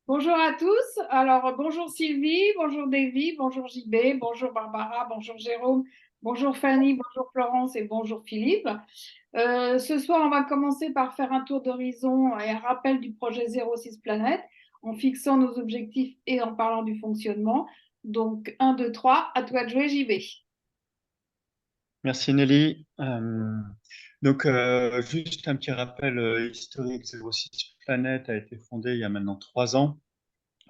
Bonjour à tous. Alors, bonjour Sylvie, bonjour Davy, bonjour JB, bonjour Barbara, bonjour Jérôme, bonjour Fanny, bonjour Florence et bonjour Philippe. Ce soir, on va commencer par faire un tour d'horizon et un rappel du projet 06 Planète en fixant nos objectifs et en parlant du fonctionnement. Donc, 1, 2, 3, à toi de jouer JB. Merci Nelly. Juste un petit rappel historique. 06 Planète a été fondée il y a maintenant 3 ans.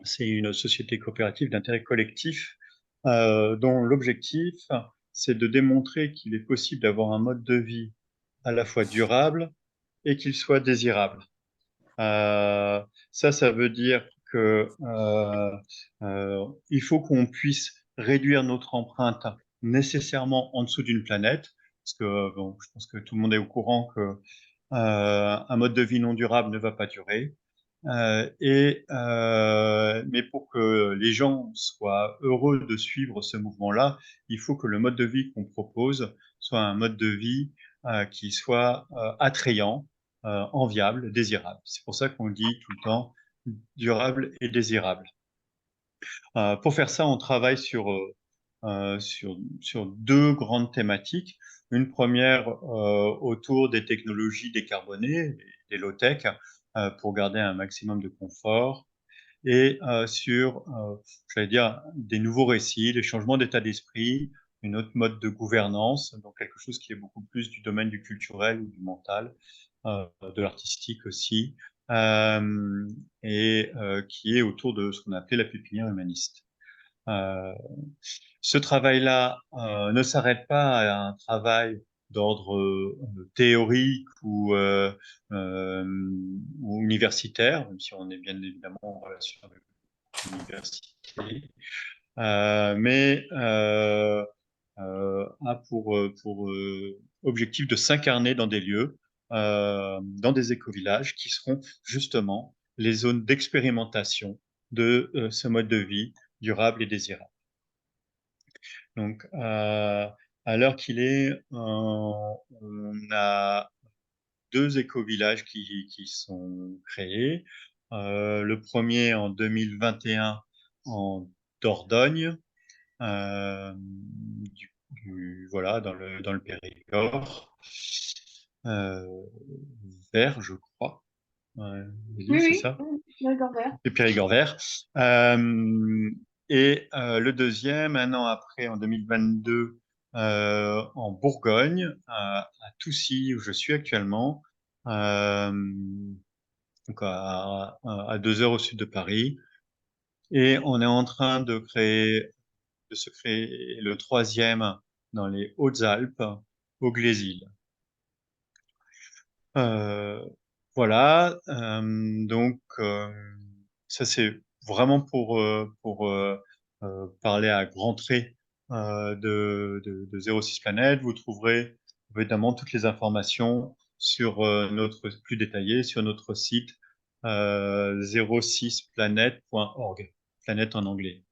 C'est une société coopérative d'intérêt collectif dont l'objectif, c'est de démontrer qu'il est possible d'avoir un mode de vie à la fois durable et qu'il soit désirable. Euh, ça veut dire que il faut qu'on puisse réduire notre empreinte nécessairement en dessous d'une planète, parce que bon, je pense que tout le monde est au courant que un mode de vie non durable ne va pas durer. Mais pour que les gens soient heureux de suivre ce mouvement-là, il faut que le mode de vie qu'on propose soit un mode de vie qui soit attrayant, enviable, désirable. C'est pour ça qu'on dit tout le temps durable et désirable. Pour faire ça, on travaille sur deux grandes thématiques. Une première autour des technologies décarbonées, des low-tech, pour garder un maximum de confort, et j'allais dire, des nouveaux récits, des changements d'état d'esprit, une autre mode de gouvernance, donc quelque chose qui est beaucoup plus du domaine du culturel ou du mental, de l'artistique aussi, qui est autour de ce qu'on a appelé la pépinière humaniste. Euh, Ce travail-là ne s'arrête pas à un travail d'ordre théorique euh, ou universitaire, même si on est bien évidemment en relation avec l'université, mais a pour objectif de s'incarner dans des lieux, dans des écovillages qui seront justement les zones d'expérimentation de ce mode de vie durable et désirable. Donc, à l'heure qu'il est, on a deux écovillages qui sont créés. Le premier en 2021 en Dordogne, voilà, dans le Périgord, euh, vert, je crois. Oui, Lily, c'est oui, ça? d'accord. Le Périgord vert. Euh, le deuxième, un an après, en 2022, en Bourgogne, à Toussy, où je suis actuellement, euh, donc à 2 heures au sud de Paris. Et on est en train de se créer le troisième dans les Hautes-Alpes, au Glésil. Euh, voilà, ça c'est vraiment pour parler à grands traits de 06 Planète. Vous trouverez évidemment toutes les informations sur plus détaillées sur notre site 06planète.org, planète en anglais.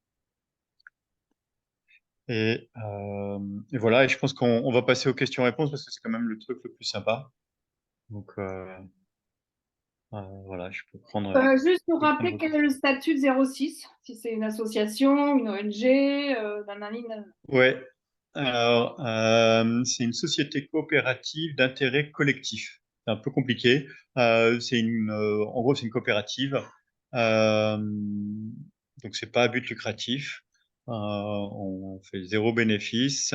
Et voilà, et je pense qu'on va passer aux questions-réponses parce que c'est quand même le truc le plus sympa. Donc, voilà, Juste pour je peux rappeler prendre. quel est le statut de 06, si c'est une association, une ONG, nanani, nanana. Ouais. Alors, c'est une société coopérative d'intérêt collectif. C'est un peu compliqué. En gros, c'est une coopérative. Euh, donc, c'est pas à but lucratif. On fait zéro bénéfice.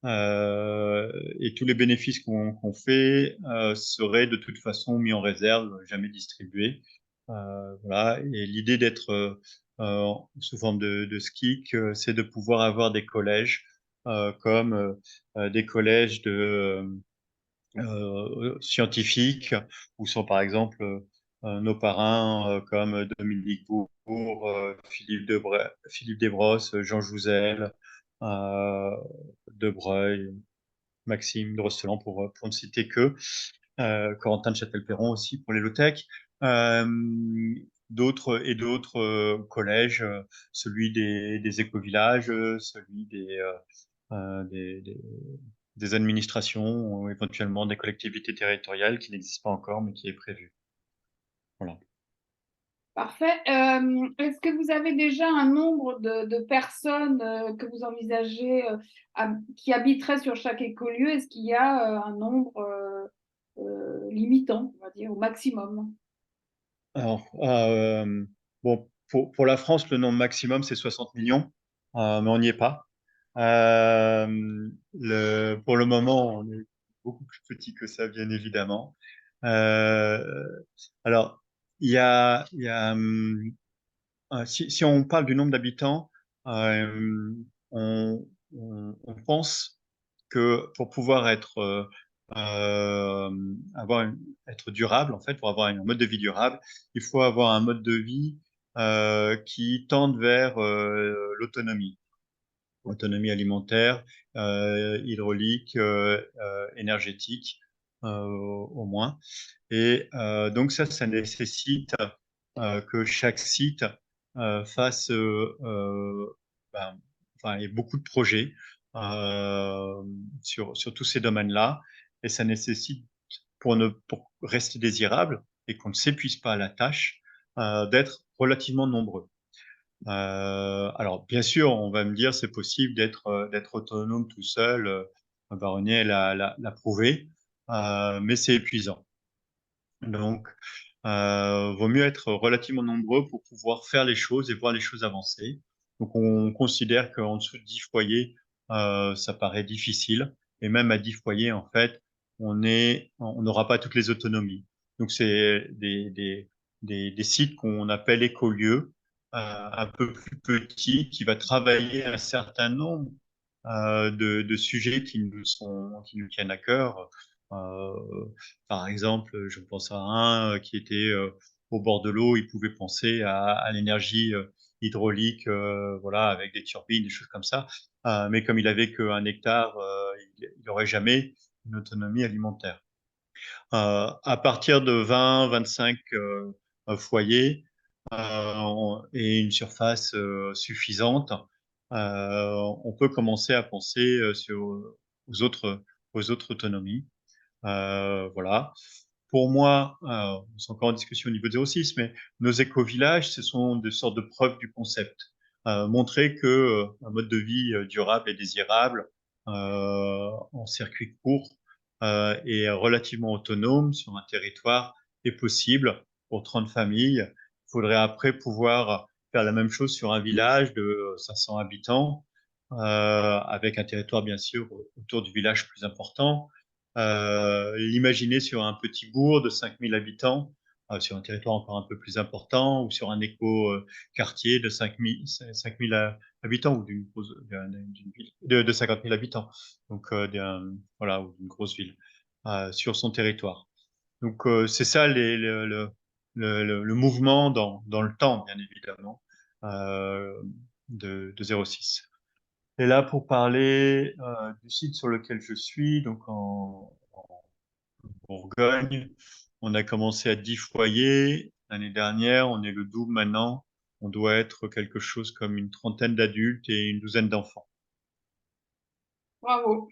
Et tous les bénéfices qu'on fait seraient de toute façon mis en réserve, jamais distribués. Voilà. Et l'idée d'être sous forme de SKIC, c'est de pouvoir avoir des collèges comme des collèges de scientifiques où sont par exemple nos parrains comme Dominique Bourg, Philippe Desbrosses, Jean Jouzel, euh, Debreuil, Maxime de Rostelan pour ne citer que, Corentin de Châtel-Perron aussi pour les low-tech, euh, d'autres collèges, celui des écovillages, celui euh, des, des, des administrations ou éventuellement des collectivités territoriales qui n'existent pas encore mais qui est prévu. Voilà. Parfait. Est-ce que vous avez déjà un nombre de personnes que vous envisagez qui habiteraient sur chaque écolieu? Est-ce qu'il y a un nombre limitant, on va dire, au maximum? Alors, bon, pour la France, le nombre maximum, c'est 60 millions, mais on n'y est pas. Pour le moment, on est beaucoup plus petit que ça, bien évidemment. Euh, alors, si on parle du nombre d'habitants, euh, on pense que pour pouvoir être durable, en fait, pour avoir un mode de vie durable, il faut avoir un mode de vie qui tende vers l'autonomie, autonomie alimentaire, hydraulique, énergétique, au moins. Et donc ça nécessite que chaque site fasse ben, enfin, il y a beaucoup de projets sur tous ces domaines-là, et ça nécessite, pour rester désirable et qu'on ne s'épuise pas à la tâche, d'être relativement nombreux. Alors, bien sûr, on va me dire, c'est possible d'être autonome tout seul. Baronnier l'a prouvé, mais c'est épuisant. Donc, vaut mieux être relativement nombreux pour pouvoir faire les choses et voir les choses avancer. Donc, on considère qu'en dessous de 10 foyers, ça paraît difficile. Et même à 10 foyers, en fait, on n'aura pas toutes les autonomies. Donc, c'est des sites qu'on appelle écolieux, un peu plus petits, qui va travailler un certain nombre de sujets qui nous tiennent à cœur. Euh, Par exemple, je pense à un qui était au bord de l'eau, il pouvait penser à l'énergie hydraulique, voilà, avec des turbines, des choses comme ça. Mais comme il avait qu'un hectare, il n'aurait jamais une autonomie alimentaire. À partir de 20-25 foyers et une surface suffisante, on peut commencer à penser aux autres, aux autres autonomies. Voilà. Pour moi, c'est encore en discussion au niveau de 06, mais nos éco-villages, ce sont des sortes de preuves du concept. Montrer que un mode de vie durable et désirable en circuit court et relativement autonome sur un territoire est possible pour 30 familles. Il faudrait après pouvoir faire la même chose sur un village de 500 habitants, avec un territoire bien sûr autour du village plus important. L'imaginer sur un petit bourg de 5000 habitants, sur un territoire encore un peu plus important, ou sur un éco-quartier de 5000 habitants, ou d'une ville de 50 000 habitants, donc voilà, ou d'une grosse ville, sur son territoire. Donc c'est ça le mouvement dans le temps, bien évidemment, euh, de 06. Et là, pour parler du site sur lequel je suis, donc en Bourgogne, on a commencé à 10 foyers. L'année dernière, on est le double maintenant. On doit être quelque chose comme une trentaine d'adultes et une douzaine d'enfants. Bravo.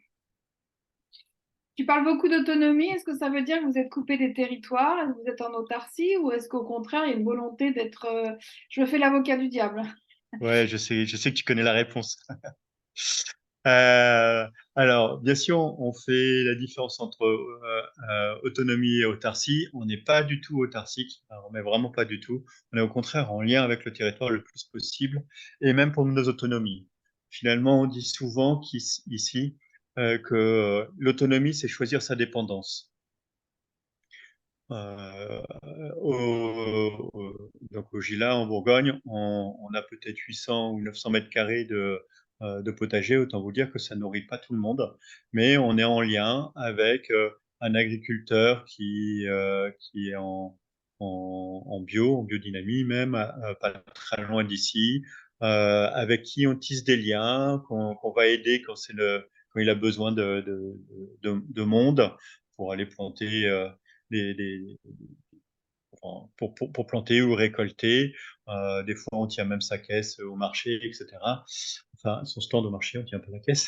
Tu parles beaucoup d'autonomie. Est-ce que ça veut dire que vous êtes coupé des territoires, est-ce que vous êtes en autarcie, ou est-ce qu'au contraire, il y a une volonté d'être... Je me fais l'avocat du diable. Ouais, je sais que tu connais la réponse. Euh, alors, bien sûr, on fait la différence entre autonomie et autarcie. On n'est pas du tout autarcique, alors, mais vraiment pas du tout. On est au contraire en lien avec le territoire le plus possible, et même pour nos autonomies. Finalement, on dit souvent qu'ici, que l'autonomie, c'est choisir sa dépendance. Euh, donc au Gila, en Bourgogne, on a peut-être 800 ou 900 mètres carrés de potager. Autant vous dire que ça nourrit pas tout le monde, mais on est en lien avec un agriculteur qui est en bio, en biodynamie même, pas très loin d'ici, avec qui on tisse des liens, qu'on va aider quand il a besoin de monde pour aller planter des, pour planter ou récolter. Des fois, on tient même sa caisse au marché, etc. Enfin, son stand au marché, on tient pas la caisse.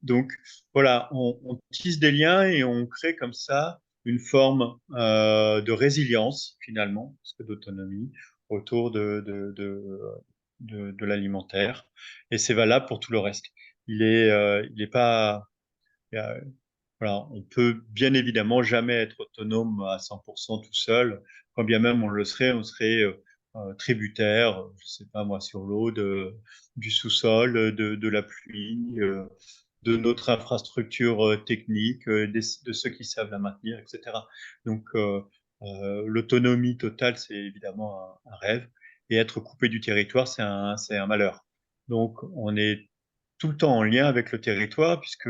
Donc, voilà, on tisse des liens et on crée comme ça une forme de résilience, finalement, parce que d'autonomie, autour de l'alimentaire. Et c'est valable pour tout le reste. Il est pas, voilà, on peut bien évidemment jamais être autonome à 100% tout seul. Quand bien même on serait tributaire, je sais pas moi, sur l'eau, du sous-sol, de la pluie, de notre infrastructure technique, de ceux qui savent la maintenir, etc. Donc l'autonomie totale, c'est évidemment un rêve, et être coupé du territoire, c'est un malheur. Donc on est tout le temps en lien avec le territoire, puisque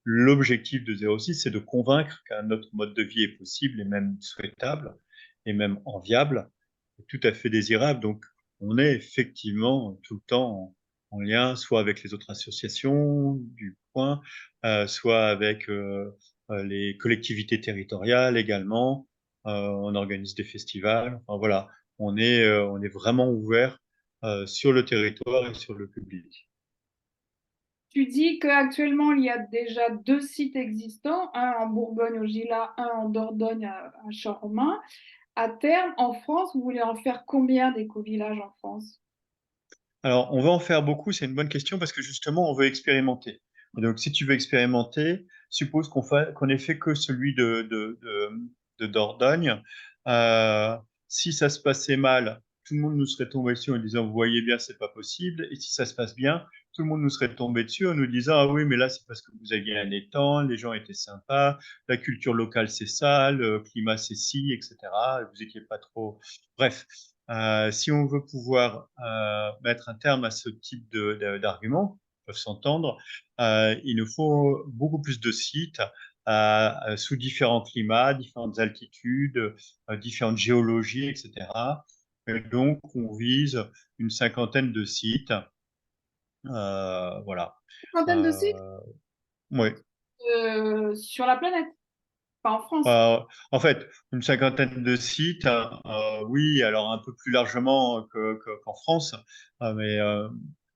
l'objectif de 06, c'est de convaincre qu'un autre mode de vie est possible et même souhaitable et même enviable, et tout à fait désirable. Donc, on est effectivement tout le temps en lien, soit avec les autres associations du coin, soit avec les collectivités territoriales également. On organise des festivals. Enfin, voilà, on est vraiment ouvert sur le territoire et sur le public. Tu dis qu'actuellement, il y a déjà 2 sites existants, un en Bourgogne au Gila, un en Dordogne à Chormin. À terme, en France, vous voulez en faire combien d'éco-villages en France? Alors, on va en faire beaucoup, c'est une bonne question parce que justement, on veut expérimenter. Et donc, si tu veux expérimenter, suppose qu'on ait fait que celui de Dordogne. Euh, Si ça se passait mal, tout le monde nous serait tombé dessus en disant, vous voyez bien, c'est pas possible. Et si ça se passe bien, tout le monde nous serait tombé dessus en nous disant, ah oui, mais là, c'est parce que vous aviez un étang, les gens étaient sympas, la culture locale, c'est ça, le climat, c'est ci, etc. Vous étiez pas trop. Bref, si on veut pouvoir mettre un terme à ce type d'arguments, qui peuvent s'entendre, il nous faut beaucoup plus de sites sous différents climats, différentes altitudes, différentes géologies, etc. Et donc, on vise une cinquantaine de sites. Voilà. Centaine de sites Oui. sur la planète, pas en France. En fait, une cinquantaine de sites, oui, alors un peu plus largement qu'en France, mais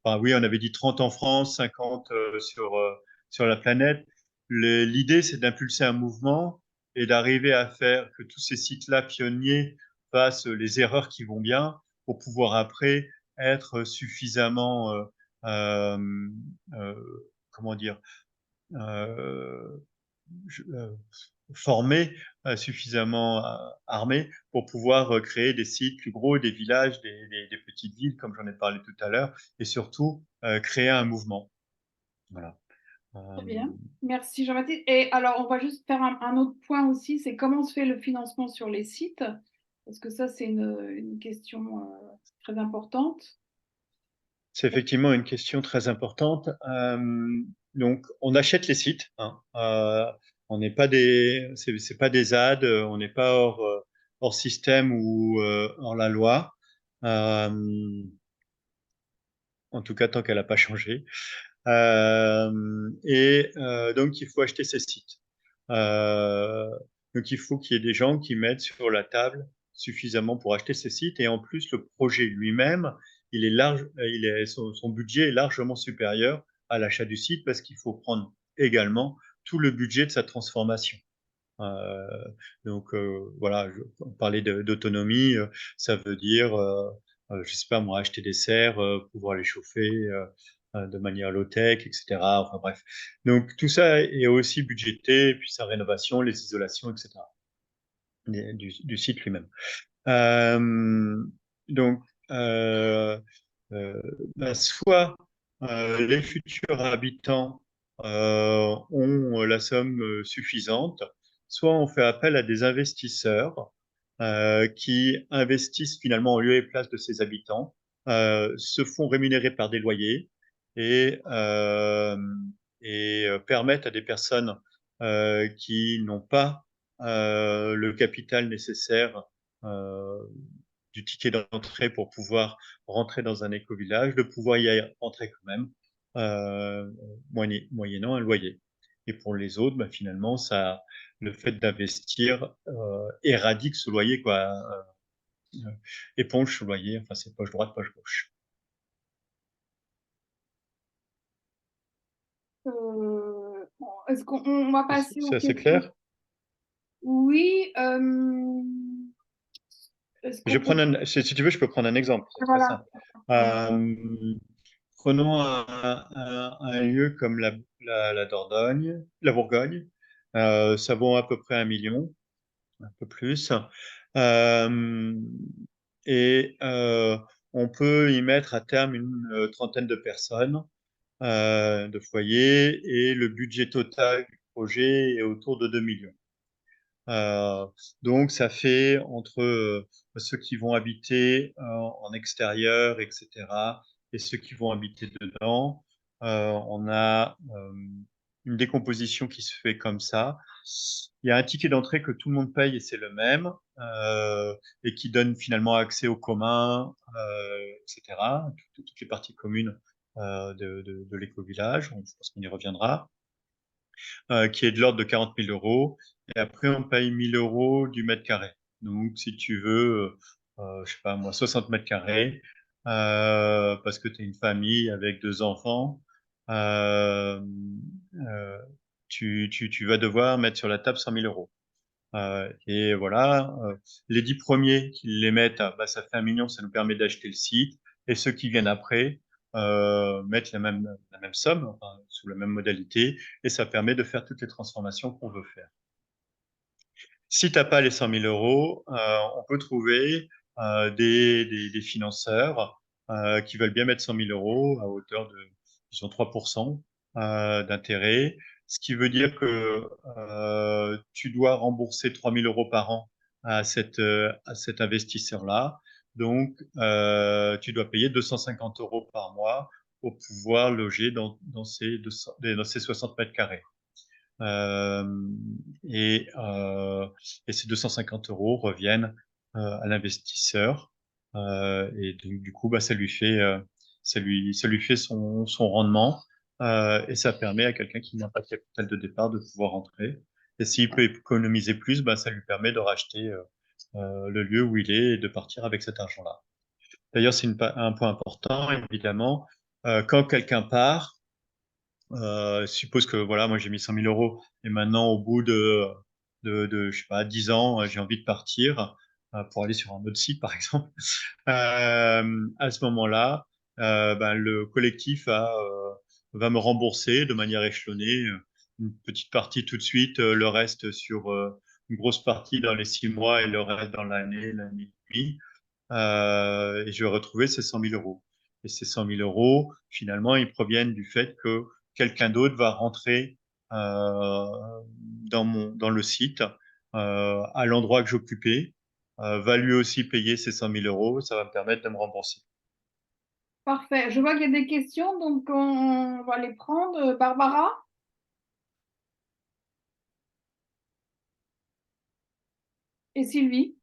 enfin, oui, on avait dit 30 en France, 50 sur la planète. L'idée, c'est d'impulser un mouvement et d'arriver à faire que tous ces sites-là pionniers fassent les erreurs qui vont bien pour pouvoir après être suffisamment, euh, euh, comment dire, euh, formés, suffisamment armés pour pouvoir créer des sites plus gros, des villages, des petites villes, comme j'en ai parlé tout à l'heure, et surtout créer un mouvement. Voilà. Très bien. Merci Jean-Baptiste. Et alors, on va juste faire un autre point aussi, c'est comment se fait le financement sur les sites, parce que ça, c'est une question très importante. C'est effectivement une question très importante. Donc, on achète les sites. Hein. On n'est pas c'est pas des ZAD, on n'est pas hors système ou hors la loi. Euh, en tout cas, tant qu'elle n'a pas changé. Donc, il faut acheter ces sites. Euh, donc, il faut qu'il y ait des gens qui mettent sur la table suffisamment pour acheter ces sites. Et en plus, le projet lui-même, son budget est largement supérieur à l'achat du site parce qu'il faut prendre également tout le budget de sa transformation. Euh, voilà, on parlait d'autonomie, ça veut dire, je sais pas moi, acheter des serres, pouvoir les chauffer de manière low-tech, etc. Enfin bref. Donc tout ça est aussi budgété, et puis sa rénovation, les isolations, etc. Du site lui-même. Euh, donc, euh, euh, soit les futurs habitants ont la somme suffisante, soit on fait appel à des investisseurs qui investissent finalement en lieu et place de ces habitants, se font rémunérer par des loyers et, euh, permettent à des personnes qui n'ont pas le capital nécessaire euh, du ticket d'entrée pour pouvoir rentrer dans un éco-village, de pouvoir y rentrer quand même, euh, moyennant un loyer. Et pour les autres, bah, finalement, le fait d'investir éradique ce loyer, quoi, éponge ce loyer, enfin c'est poche droite, poche gauche. Est-ce qu'on va passer aux C'est assez questions? clair? Oui, est-ce Je qu'on vais peut... prendre si tu veux, je peux prendre un exemple, c'est très Voilà. simple. Euh, Prenons un lieu comme la Dordogne, la Bourgogne. Ça vaut à peu près 1 million, un peu plus. Euh, et on peut y mettre à terme une trentaine de personnes, de foyers, et le budget total du projet est autour de 2 millions. Euh, donc, ça fait entre ceux qui vont habiter en extérieur, etc., et ceux qui vont habiter dedans, on a une décomposition qui se fait comme ça. Il y a un ticket d'entrée que tout le monde paye et c'est le même, et qui donne finalement accès aux communs, etc., toutes les parties communes de l'éco-village. Je pense qu'on y reviendra, qui est de l'ordre de 40 000 euros. Et après, on paye 1 000 euros du mètre carré. Donc, si tu veux, je sais pas moi, 60 mètres carrés, parce que tu es une famille avec 2 enfants, euh, euh, tu vas devoir mettre sur la table 100 000 euros. Et voilà, les 10 premiers qui les mettent, bah, ça fait 1 million, ça nous permet d'acheter le site. Et ceux qui viennent après mettent la même somme, enfin, sous la même modalité, et ça permet de faire toutes les transformations qu'on veut faire. Si tu n'as pas les 100 000 euros, on peut trouver des financeurs qui veulent bien mettre 100 000 euros à hauteur de, disons, 3% d'intérêt, ce qui veut dire que tu dois rembourser 3 000 euros par an à cet investisseur-là. Donc, tu dois payer 250 euros par mois pour pouvoir loger dans ces 60 mètres carrés. Euh, et, euh, et ces 250 euros reviennent à l'investisseur. Et donc, du coup, bah, ça lui fait son rendement. Et ça permet à quelqu'un qui n'a pas de capital de départ de pouvoir rentrer. Et s'il peut économiser plus, bah, ça lui permet de racheter le lieu où il est et de partir avec cet argent-là. D'ailleurs, c'est un point important, évidemment. Quand quelqu'un part, suppose que voilà, moi j'ai mis 100 000 euros et maintenant au bout je sais pas, 10 ans, j'ai envie de partir pour aller sur un autre site, par exemple. À ce moment-là, ben, le collectif va me rembourser de manière échelonnée une petite partie tout de suite, le reste sur une grosse partie dans les 6 mois et le reste dans l'année et demie. Et je vais retrouver ces 100 000 euros. Et ces 100 000 euros, finalement, ils proviennent du fait que quelqu'un d'autre va rentrer dans le site, à l'endroit que j'occupais, va lui aussi payer ces 100 000 euros. Ça va me permettre de me rembourser. Parfait. Je vois qu'il y a des questions, donc on va les prendre. Barbara et Sylvie.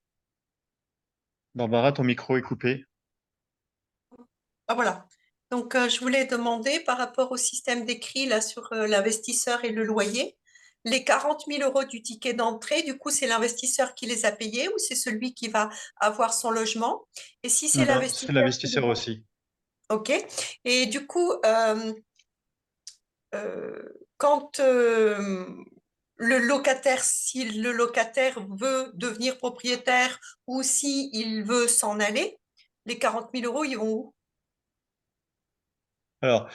Barbara, ton micro est coupé. Ah, voilà. Donc, je voulais demander par rapport au système décrit là sur l'investisseur et le loyer, les 40 000 euros du ticket d'entrée, du coup, c'est l'investisseur qui les a payés ou c'est celui qui va avoir son logement? Et si c'est Non, non, c'est l'investisseur qui les l'investisseur a... aussi. OK. Et du coup, quand le locataire, si le locataire veut devenir propriétaire ou si il veut s'en aller, les 40 000 euros, ils vont où? Alors,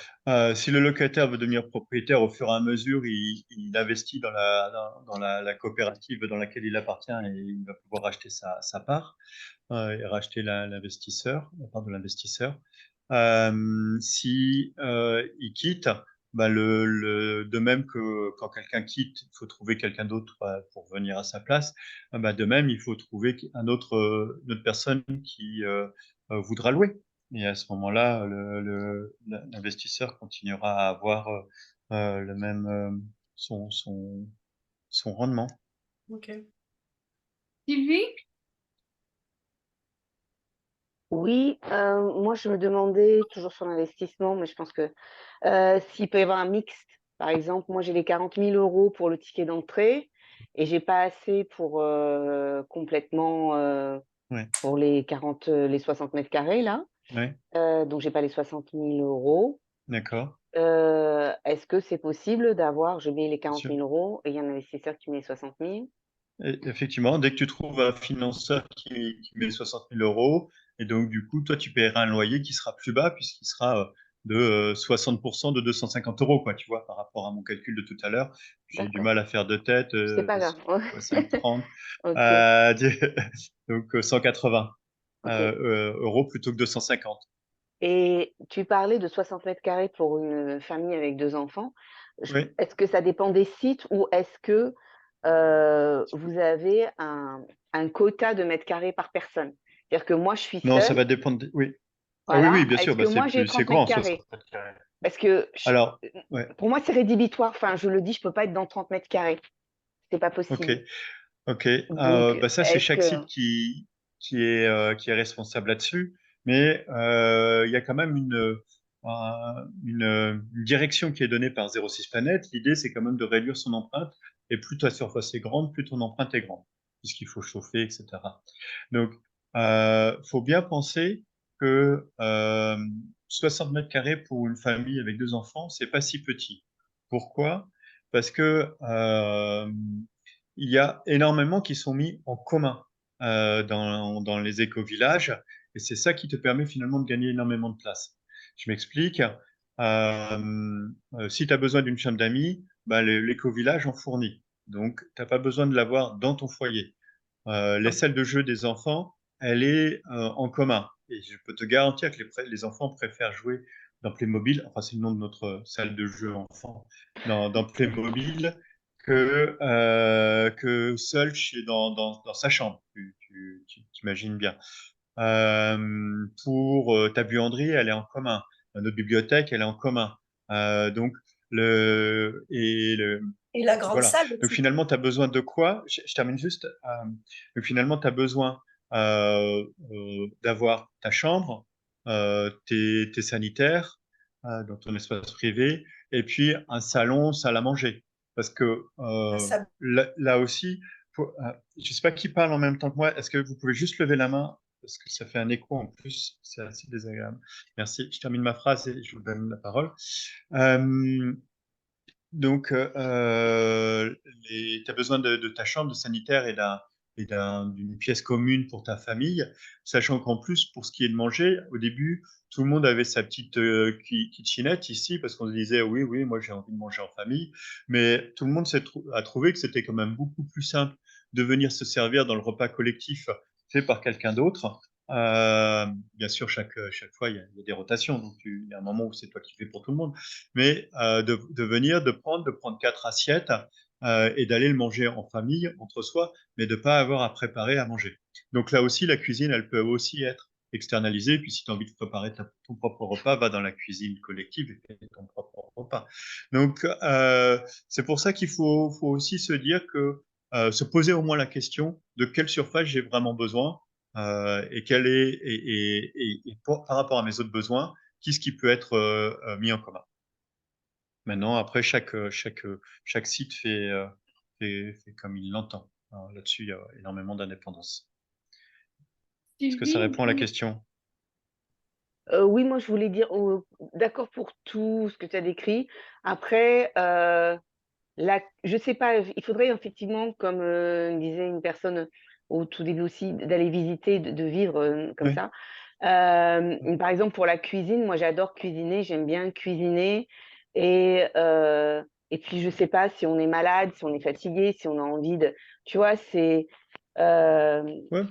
si le locataire veut devenir propriétaire, au fur et à mesure, il investit la coopérative dans laquelle il appartient et il va pouvoir racheter sa part et racheter la part de l'investisseur. Si il quitte, bah de même que quand quelqu'un quitte, il faut trouver quelqu'un d'autre pour venir à sa place. Bah de même, il faut trouver une autre personne qui voudra louer. Et à ce moment-là, l'investisseur continuera à avoir le même son, son, son rendement. OK. Sylvie? Oui, moi je me demandais toujours sur l'investissement, mais je pense que s'il peut y avoir un mixte, par exemple, moi j'ai les 40 000 euros pour le ticket d'entrée et j'ai pas assez pour complètement Ouais, pour les 60 mètres carrés là, ouais, donc j'ai pas les 60 000 euros. d'accord, Est-ce que c'est possible d'avoir, je mets les bien 40 sûr. 000 euros et il y a un investisseur qui met 60 000? Effectivement, dès que tu trouves un financeur qui met 60 000 euros, et donc du coup, toi, tu paieras un loyer qui sera plus bas puisqu'il sera de 60% de 250 euros, quoi, tu vois, par rapport à mon calcul de tout à l'heure. J'ai du D'accord. mal à faire de tête, C'est pas grave. 5,30, Ok, euh, donc 180 ok. euros plutôt que 250. Et tu parlais de 60 mètres carrés pour une famille avec 2 enfants. Oui. Est-ce que ça dépend des sites ou est-ce que vous avez un quota de mètres carrés par personne? C'est-à-dire que moi, je suis Non, ça seule, va dépendre. Oui. Ah oui, oui, voilà. bien sûr, Est-ce bah, que moi, j'ai c'est 30 mètres grand, 60 carrés? mètres carrés. Parce que Alors, ouais, pour moi, c'est rédhibitoire. Enfin, je le dis, je peux pas être dans 30 mètres carrés. C'est pas ok. possible. Ok, Donc, bah ça c'est est-ce chaque que... site qui est responsable là-dessus, mais il y a quand même une direction qui est donnée par 06 Planète. L'idée c'est quand même de réduire son empreinte, et plus ta surface est grande, plus ton empreinte est grande, puisqu'il faut chauffer, etc. Donc, faut bien penser que 60 mètres carrés pour une famille avec 2 enfants, c'est pas si petit. Pourquoi? Parce que il y a énormément qui sont mis en commun dans les éco-villages, et c'est ça qui te permet finalement de gagner énormément de place. Je m'explique. Si tu as besoin d'une chambre d'amis, bah, l'éco-village en fournit. Donc, tu n'as pas besoin de l'avoir dans ton foyer. Les salles de jeu des enfants, elle est en commun. Et je peux te garantir que les enfants préfèrent jouer dans Playmobil, enfin c'est le nom de notre salle de jeu enfant, dans Playmobil, que seul dans sa chambre. Tu t'imagines bien. Pour ta buanderie, elle est en commun. Notre bibliothèque, elle est en commun. Donc, Et la grande voilà. salle Donc aussi. finalement, tu as besoin de quoi? Je termine juste. Donc finalement, tu as besoin d'avoir ta chambre, tes sanitaires dans ton espace privé, et puis un salon, salle à manger. Parce que Ça- là aussi, je ne sais pas qui parle en même temps que moi. Est-ce que vous pouvez juste lever la main? Parce que ça fait un écho en plus, c'est assez désagréable. Merci. Je termine ma phrase et je vous donne la parole. Euh, donc, tu as besoin de ta chambre de sanitaire d'une pièce commune pour ta famille, sachant qu'en plus, pour ce qui est de manger, au début, tout le monde avait sa petite kitchenette ici, parce qu'on se disait, oui, oui, moi j'ai envie de manger en famille, mais tout le monde a trouvé que c'était quand même beaucoup plus simple de venir se servir dans le repas collectif fait par quelqu'un d'autre. Bien sûr, chaque fois, il y a des rotations, donc il y a un moment où c'est toi qui fais pour tout le monde, mais de venir, de prendre 4 assiettes et d'aller le manger en famille, entre soi, mais de ne pas avoir à préparer à manger. Donc là aussi, la cuisine, elle peut aussi être externalisée. Puis si tu as envie de préparer ton propre repas, va dans la cuisine collective et fais ton propre repas. Donc c'est pour ça qu'il faut aussi se dire que se poser au moins la question de quelle surface j'ai vraiment besoin et par rapport à mes autres besoins, qu'est-ce qui peut être mis en commun. Maintenant, après, chaque site fait comme il l'entend. Alors, là-dessus, il y a énormément d'indépendance. Est-ce que ça Sylvie, répond à la question? Oui, moi, je voulais dire, d'accord pour tout ce que tu as décrit. Après, je sais pas, il faudrait effectivement, comme disait une personne au tout début aussi, d'aller visiter, de vivre comme Oui. ça. Par exemple, pour la cuisine, moi j'adore cuisiner, j'aime bien cuisiner. Et, euh, et puis, je sais pas si on est malade, si on est fatigué, si on a envie de. Tu vois, c'est. euh, Ouais.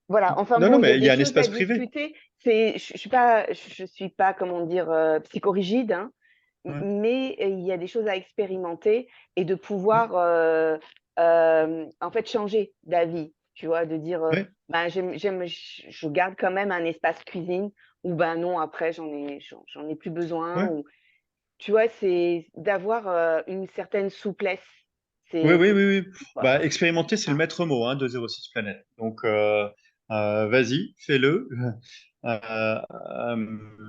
voilà, enfin Non, bon, non, il y a mais il des y a un choses à espace privé. discuter. Je suis pas, comment dire, psychorigide, hein, Ouais. mais il y a des choses à expérimenter et de Ouais. pouvoir en fait changer d'avis, tu vois, de dire Ouais. ben je garde quand même un espace cuisine ou ben non après j'en ai plus besoin Ouais. ou tu vois, c'est d'avoir une certaine souplesse. Oui, C'est oui, oui, oui. voilà. Bah, expérimenter, c'est le maître mot hein, de 06 Planète. Donc, vas-y, fais-le.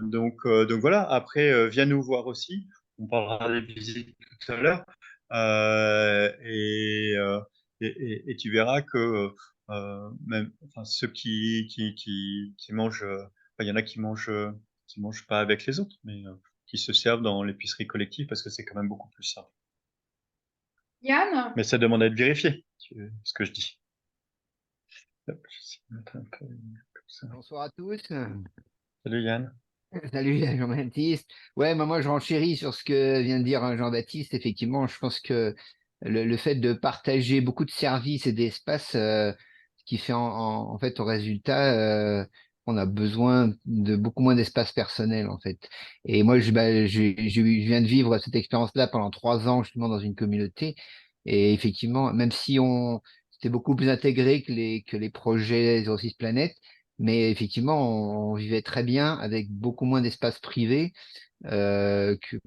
Donc voilà. Après, viens nous voir aussi. On parlera des visites tout à l'heure. Euh, et, euh, et tu verras que même, enfin, ceux qui mangent, enfin, il y en a qui mangent pas avec les autres, mais qui se servent dans l'épicerie collective parce que c'est quand même beaucoup plus simple. Yann, Mais ça demande à être vérifié. ce que je dis. Hop, j'essaie de mettre un peu comme ça. Bonsoir à tous. Salut Yann. Salut Jean-Baptiste. Ouais, moi je renchéris sur ce que vient de dire Jean-Baptiste. Effectivement, je pense que le fait de partager beaucoup de services et d'espaces, ce qui fait en fait au résultat, on a besoin de beaucoup moins d'espace personnel en fait. Et moi, je viens de vivre cette expérience-là pendant 3 ans justement dans une communauté. Et effectivement, même si c'était beaucoup plus intégré que les projets 06 Planète. Mais effectivement, on vivait très bien avec beaucoup moins d'espace privé,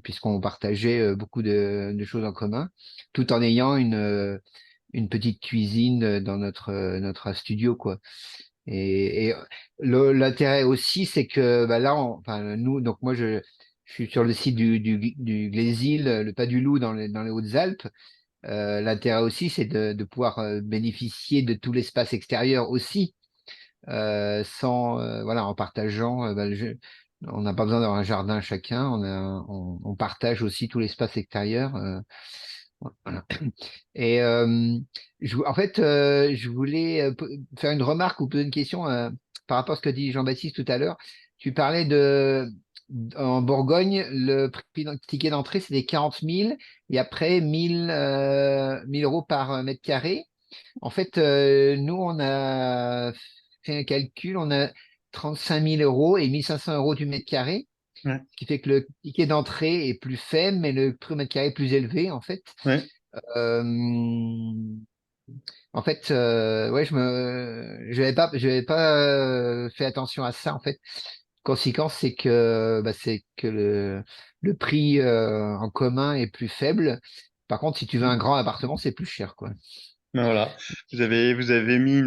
puisqu'on partageait beaucoup de choses en commun, tout en ayant une petite cuisine dans notre studio, quoi. Et l'intérêt aussi, c'est que bah là, enfin, nous, donc moi, je suis sur le site du Glésil, le Pas du Loup dans les Hautes-Alpes. L'intérêt aussi, c'est de pouvoir bénéficier de tout l'espace extérieur aussi voilà, en partageant. On n'a pas besoin d'avoir un jardin chacun. On partage aussi tout l'espace extérieur. Voilà. Et en fait, je voulais faire une remarque ou poser une question par rapport à ce que dit Jean-Baptiste tout à l'heure. Tu parlais en Bourgogne, le prix ticket d'entrée, c'était 40 000 et après 1000 euros par mètre carré. En fait, nous, on a fait un calcul, on a 35 000 euros et 1500 euros du mètre carré, Ouais. ce qui fait que le ticket d'entrée est plus faible, mais le prix au mètre carré est plus élevé, en fait. Ouais. Euh, En fait, ouais, je n'avais pas fait attention à ça, en fait. Conséquence, c'est que le prix en commun est plus faible. Par contre, si tu veux un grand appartement, c'est plus cher, quoi. Ben voilà, vous avez mis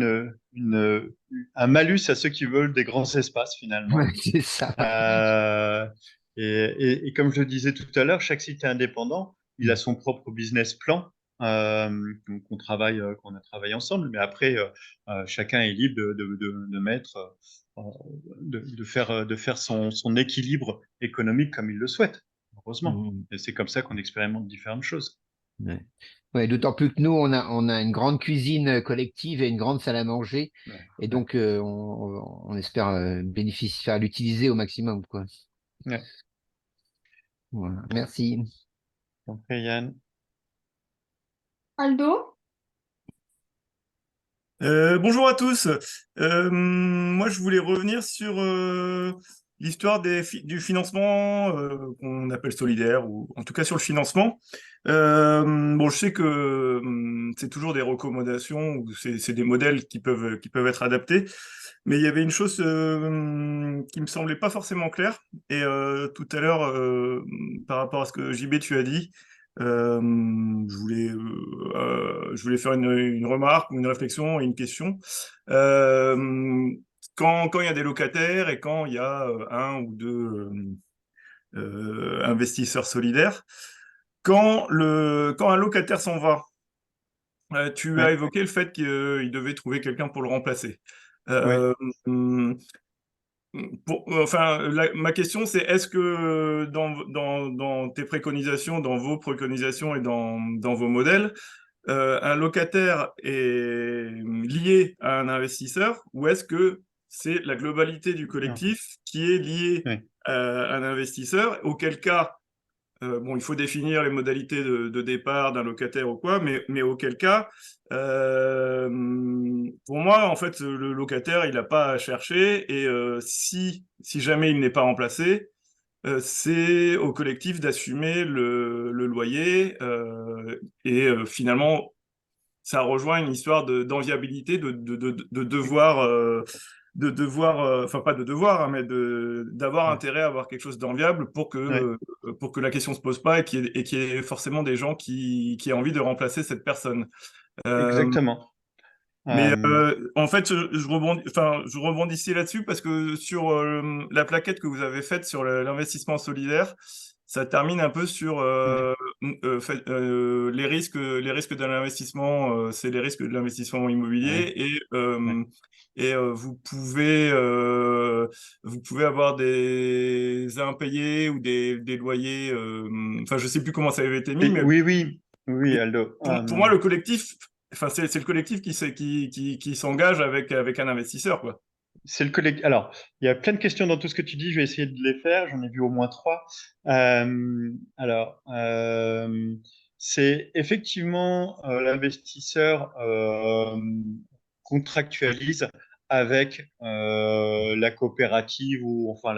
un malus à ceux qui veulent des grands espaces finalement. Ouais, c'est ça. Et comme je le disais tout à l'heure, chaque site est indépendant, il a son propre business plan donc qu'on a travaillé ensemble, mais après chacun est libre de mettre, de faire son équilibre économique comme il le souhaite, heureusement. Mhm. Et c'est comme ça qu'on expérimente différentes choses. Ouais. Ouais, d'autant plus que nous, on a une grande cuisine collective et une grande salle à manger. Ouais. Et donc, on espère faire l'utiliser au maximum, quoi. Ouais. Voilà. Merci. Donc, Yann. Aldo? Bonjour à tous. Moi, je voulais revenir sur l'histoire du financement qu'on appelle solidaire, ou en tout cas sur le financement. Bon, je sais que c'est toujours des recommandations ou c'est des modèles qui peuvent être adaptés, mais il y avait une chose qui me semblait pas forcément claire. Et tout à l'heure, par rapport à ce que JB tu as dit. Je voulais faire une remarque ou une réflexion et une question. Quand il y a des locataires et quand il y a un ou deux investisseurs solidaires, quand un locataire s'en va, tu as Ouais. évoqué le fait qu'il devait trouver quelqu'un pour le remplacer. Ouais. Ma question, c'est est-ce que dans tes préconisations, dans vos préconisations et dans vos modèles, un locataire est lié à un investisseur ou est-ce que c'est la globalité du collectif qui est liée Ouais. à un investisseur, auquel cas, bon, il faut définir les modalités de départ d'un locataire ou quoi, mais auquel cas, pour moi, en fait, le locataire, il n'a pas à chercher et si jamais il n'est pas remplacé, c'est au collectif d'assumer le loyer et finalement, ça rejoint une histoire d'enviabilité, de devoir, enfin pas de devoir, hein, mais d'avoir Ouais. intérêt à avoir quelque chose d'enviable pour que la question se pose pas et qu'il y ait forcément des gens qui aient envie de remplacer cette personne. Exactement. Mais Euh, en fait, je rebondissais là-dessus parce que sur la plaquette que vous avez faite sur l'investissement solidaire, ça termine un peu sur les risques de l'investissement, c'est les risques de l'investissement immobilier Ouais. et vous pouvez avoir des impayés ou des loyers. Enfin, je sais plus comment ça avait été mis, mais Oui, Aldo. pour moi, le collectif enfin, c'est le collectif qui s'engage avec un investisseur, quoi. C'est le collectif. Alors, il y a plein de questions dans tout ce que tu dis. Je vais essayer de les faire. J'en ai vu au moins trois. Alors, c'est effectivement l'investisseur contractualise avec la coopérative ou enfin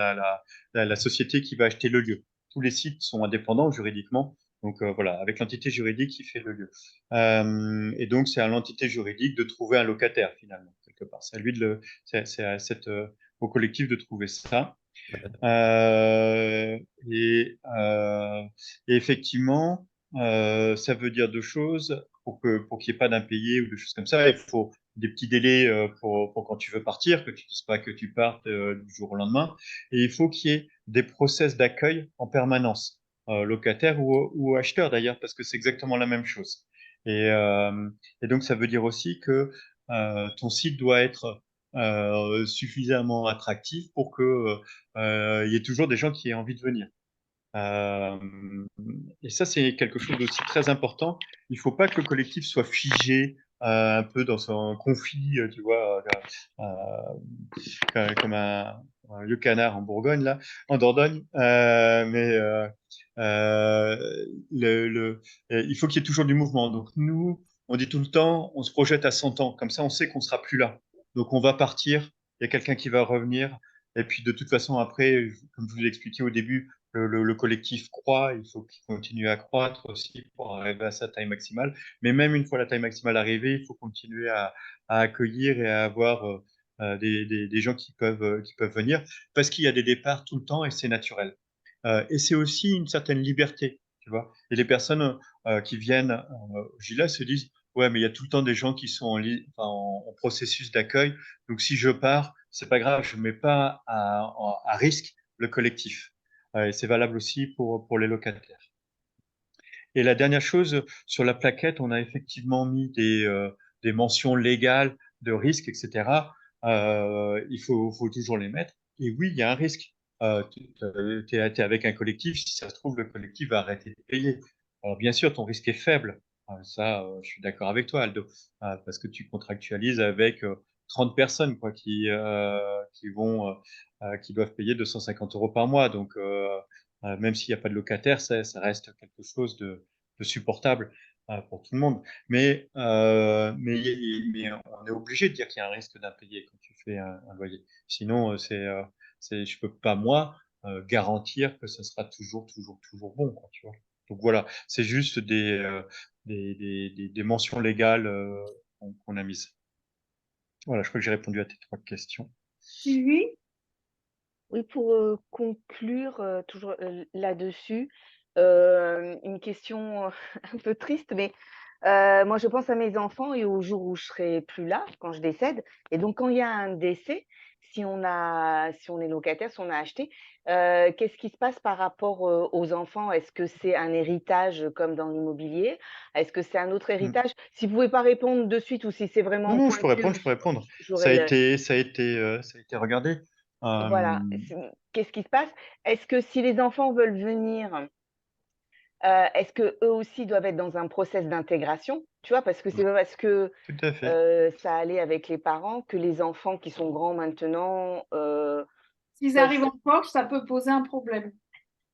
la société qui va acheter le lieu. Tous les sites sont indépendants juridiquement. Donc voilà, avec l'entité juridique qui fait le lieu. Et donc, c'est à l'entité juridique de trouver un locataire finalement, quelque part. C'est à lui de le, c'est à au collectif de trouver ça. Euh, et, euh, et effectivement, ça veut dire deux choses. Pour qu'il n'y ait pas d'impayé ou de choses comme ça, il faut des petits délais pour quand tu veux partir, que tu ne dises pas que tu partes du jour au lendemain. Et il faut qu'il y ait des process d'accueil en permanence, locataire ou acheteur d'ailleurs, parce que c'est exactement la même chose. Et, euh, et donc, ça veut dire aussi que ton site doit être suffisamment attractif pour que il y ait toujours des gens qui aient envie de venir. Euh, et ça, c'est quelque chose d'aussi très important. Il ne faut pas que le collectif soit figé un peu dans son conflit, tu vois, comme un vieux canard en Bourgogne, là, en Dordogne. Euh, il faut qu'il y ait toujours du mouvement. Donc nous, on dit tout le temps, on se projette à 100 ans. Comme ça, on sait qu'on ne sera plus là. Donc on va partir, il y a quelqu'un qui va revenir. Et puis de toute façon, après, comme je vous l'ai expliqué au début, le collectif croît, il faut qu'il continue à croître aussi pour arriver à sa taille maximale. Mais même une fois la taille maximale arrivée, il faut continuer à accueillir et à avoir des gens qui peuvent venir parce qu'il y a des départs tout le temps et c'est naturel. Et c'est aussi une certaine liberté, tu vois. Et les personnes qui viennent au Gila se disent, ouais, mais il y a tout le temps des gens qui sont en processus d'accueil. Donc si je pars, c'est pas grave, je mets pas à risque le collectif. Et c'est valable aussi pour les locataires. Et la dernière chose, sur la plaquette, on a effectivement mis des mentions légales de risque, etc. Il faut toujours les mettre. Et oui, il y a un risque. Tu es avec un collectif, si ça se trouve, le collectif va arrêter de payer. Alors bien sûr, ton risque est faible. Ça, je suis d'accord avec toi, Aldo, parce que tu contractualises avec 30 personnes quoi, qui doivent payer 250 euros par mois. Donc, même s'il n'y a pas de locataire, ça reste quelque chose de supportable pour tout le monde. Mais on est obligé de dire qu'il y a un risque d'impayé quand tu fais un loyer. Sinon, je peux pas, moi, garantir que ce sera toujours bon, quoi, tu vois. Donc voilà, c'est juste des mentions légales qu'on a mises. Voilà, je crois que j'ai répondu à tes trois questions. Sylvie? Oui, pour conclure toujours là-dessus, une question un peu triste, mais moi je pense à mes enfants et au jour où je serai plus là, quand je décède. Et donc quand il y a un décès, si on est locataire, si on a acheté, qu'est-ce qui se passe par rapport aux enfants? Est-ce que c'est un héritage comme dans l'immobilier? Est-ce que c'est un autre Mm. héritage? Si vous pouvez pas répondre de suite ou si c'est Non, vraiment non, je peux pointu, répondre, je peux répondre. j'aurais le, Ça a été regardé. voilà. Euh, Qu'est-ce qui se passe? Est-ce que si les enfants veulent venir, est-ce que eux aussi doivent être dans un process d'intégration? Tu vois? Parce que c'est pas parce que, Tout à fait. ça allait avec les parents que les enfants qui sont grands maintenant, S'ils peuvent arrivent se en Porsche, ça peut poser un problème.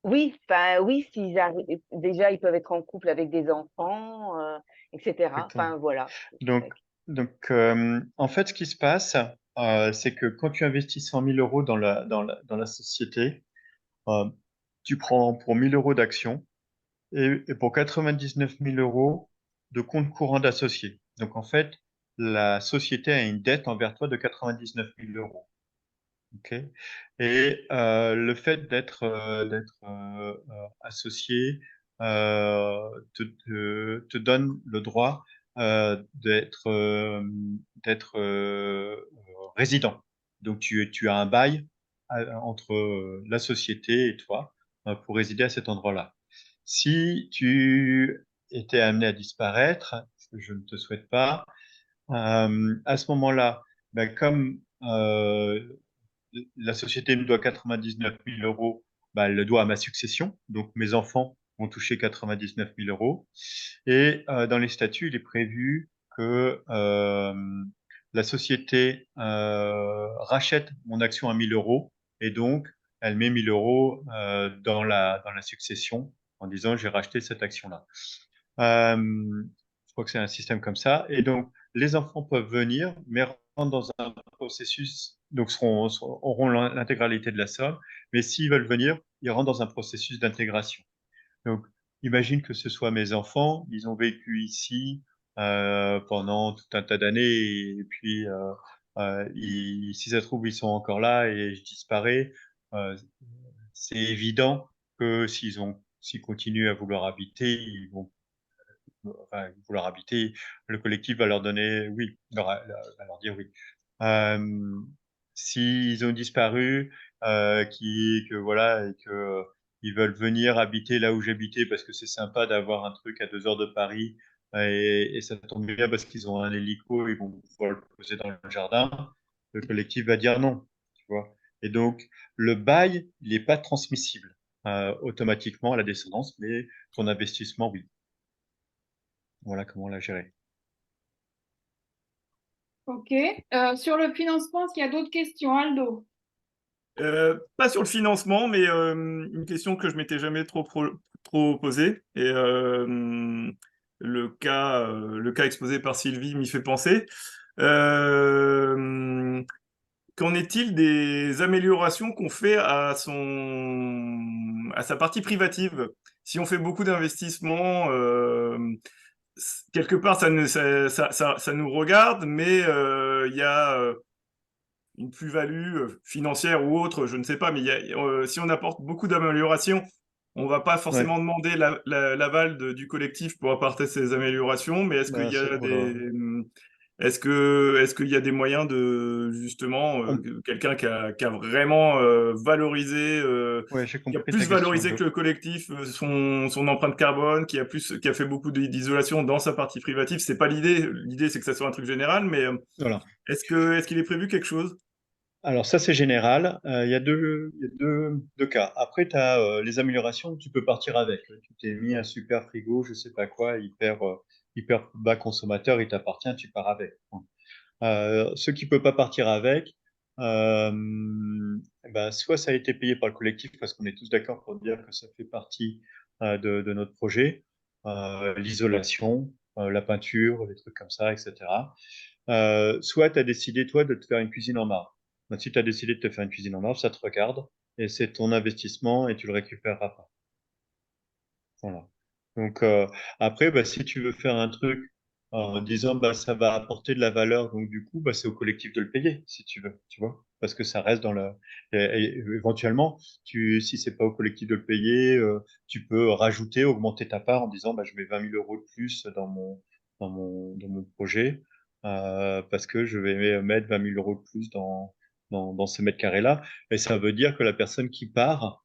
oui, enfin, oui, s'ils arrivent déjà, ils peuvent être en couple avec des enfants, et cetera. Exactement. Enfin, voilà. Donc, en fait, ce qui se passe, c'est que quand tu investis 100 000 euros dans la société, euh, tu prends pour 1 000 euros d'actions et pour 99 000 euros de compte courant d'associé. Donc, en fait, la société a une dette envers toi de 99 000 euros. Ok. Et le fait d'être associé te donne le droit d'être résident. Donc tu as un bail entre la société et toi pour résider à cet endroit-là. Si tu étais amené à disparaître, ce que je ne te souhaite pas, à ce moment-là, ben, comme la société me doit 99 000 euros, bah, elle le doit à ma succession. Donc, mes enfants vont toucher 99 000 euros. Et dans les statuts, il est prévu que la société rachète mon action à 1000 euros et donc elle met 1000 euros dans la succession en disant j'ai racheté cette action-là. Je crois que c'est un système comme ça. Et donc, les enfants peuvent venir, mais rentrent dans un processus, donc auront l'intégralité de la somme, mais s'ils veulent venir, ils rentrent dans un processus d'intégration. Donc, imagine que ce soit mes enfants, ils ont vécu ici pendant tout un tas d'années, et puis si ça se trouve, ils sont encore là et je disparais. C'est évident que s'ils continuent à vouloir habiter, ils vont vouloir habiter, le collectif va leur donner oui, va leur dire oui. S'ils ont disparu, que voilà, et que ils veulent venir habiter là où j'habitais parce que c'est sympa d'avoir un truc à 2 heures de Paris et ça tombe bien parce qu'ils ont un hélico, ils vont pouvoir le poser dans le jardin. Le collectif va dire non, tu vois. Et donc le bail, il n'est pas transmissible automatiquement à la descendance, mais ton investissement, oui. Voilà comment on l'a géré. Ok. Sur le financement, est-ce qu'il y a d'autres questions, Aldo? Pas sur le financement, mais une question que je m'étais jamais trop posée. Et le cas exposé par Sylvie m'y fait penser. Qu'en est-il des améliorations qu'on fait à sa partie privative? Si on fait beaucoup d'investissements, quelque part, ça nous regarde, mais il y a une plus-value financière ou autre, je ne sais pas, mais si on apporte beaucoup d'améliorations, on va pas Ouais. forcément demander l'aval du collectif pour apporter ces améliorations, mais est-ce qu'il y a est-ce qu'il y a des moyens de justement quelqu'un qui a vraiment valorisé, Ouais, j'ai qui a compris ta plus question. valorisé que le collectif son empreinte carbone, qui a fait beaucoup d'isolation dans sa partie privative? C'est pas l'idée. L'idée, c'est que ça soit un truc général, mais Voilà. est-ce qu'il est prévu quelque chose? Alors ça, c'est général. Il y a deux cas. Après, tu as les améliorations, tu peux partir avec. Tu t'es mis un super frigo, je sais pas quoi, hyper bas consommateur, il t'appartient, tu pars avec. Ce qui peut pas partir avec, euh, ben, soit ça a été payé par le collectif parce qu'on est tous d'accord pour dire que ça fait partie de notre projet, l'isolation, la peinture, les trucs comme ça, etc. Soit tu as décidé, toi, de te faire une cuisine en marbre. Donc, si tu as décidé de te faire une cuisine en marbre, ça te regarde et c'est ton investissement et tu le récupéreras pas. Voilà. Donc, après, bah, si tu veux faire un truc en disant bah, ça va apporter de la valeur, donc du coup, bah, c'est au collectif de le payer, si tu veux, tu vois, parce que ça reste dans le. Éventuellement, si c'est pas au collectif de le payer, tu peux rajouter, augmenter ta part en disant bah, je mets 20 000 euros de plus dans mon projet, parce que je vais mettre 20 000 euros de plus dans ces mètres carrés-là. Et ça veut dire que la personne qui part,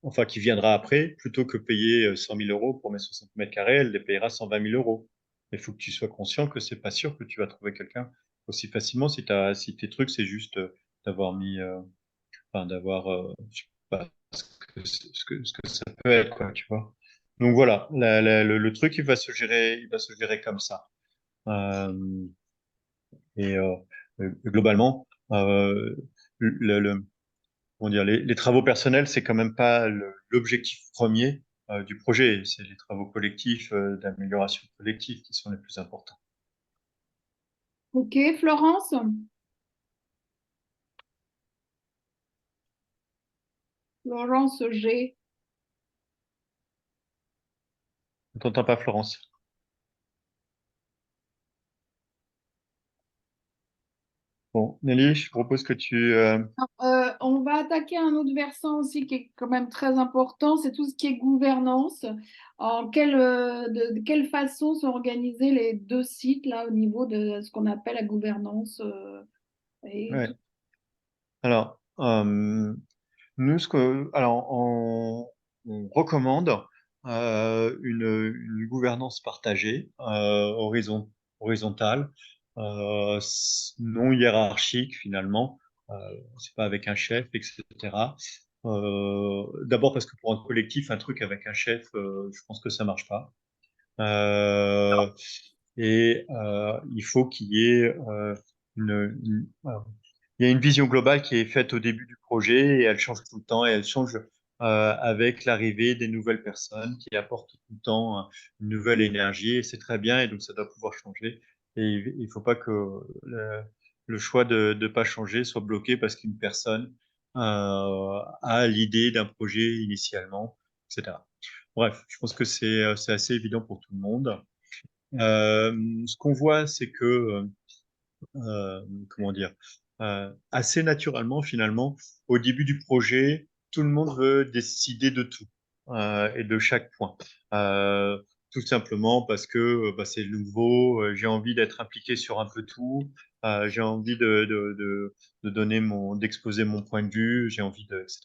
enfin qui viendra après, plutôt que payer 100 000 euros pour mes 60 mètres carrés, elle les payera 120 000 euros. Il faut que tu sois conscient que c'est pas sûr que tu vas trouver quelqu'un aussi facilement si tes trucs, c'est juste d'avoir enfin, d'avoir, je sais pas ce que ça peut être, quoi, tu vois. Donc voilà, le truc, il va se gérer comme ça. Euh, et globalement, le, comment dire, les travaux personnels, c'est quand même pas l'objectif premier du projet. C'est les travaux collectifs, d'amélioration collective qui sont les plus importants. Ok, Florence? Florence G. On t'entend pas, Florence. Bon, Nelly, je propose que On va attaquer un autre versant aussi qui est quand même très important, c'est tout ce qui est gouvernance. De quelle façon sont organisés les deux sites là au niveau de ce qu'on appelle la gouvernance et Ouais. tout. Alors, nous, alors, on recommande une gouvernance partagée, horizontale, non hiérarchique finalement. Euh, c'est pas avec un chef, etc. D'abord parce que pour un collectif, un truc avec un chef, je pense que ça marche pas. Euh, et il faut qu'il y ait il y a une vision globale qui est faite au début du projet et elle change tout le temps et elle change avec l'arrivée des nouvelles personnes qui apportent tout le temps une nouvelle énergie et c'est très bien et donc ça doit pouvoir changer. Et il ne faut pas que le choix de ne pas changer soit bloqué parce qu'une personne a l'idée d'un projet initialement, etc. Bref, je pense que c'est assez évident pour tout le monde. Ce qu'on voit, c'est que comment dire, assez naturellement finalement, au début du projet, tout le monde veut décider de tout et de chaque point. Tout simplement parce que bah, c'est nouveau, j'ai envie d'être impliqué sur un peu tout, j'ai envie de donner d'exposer mon point de vue, j'ai envie de, etc.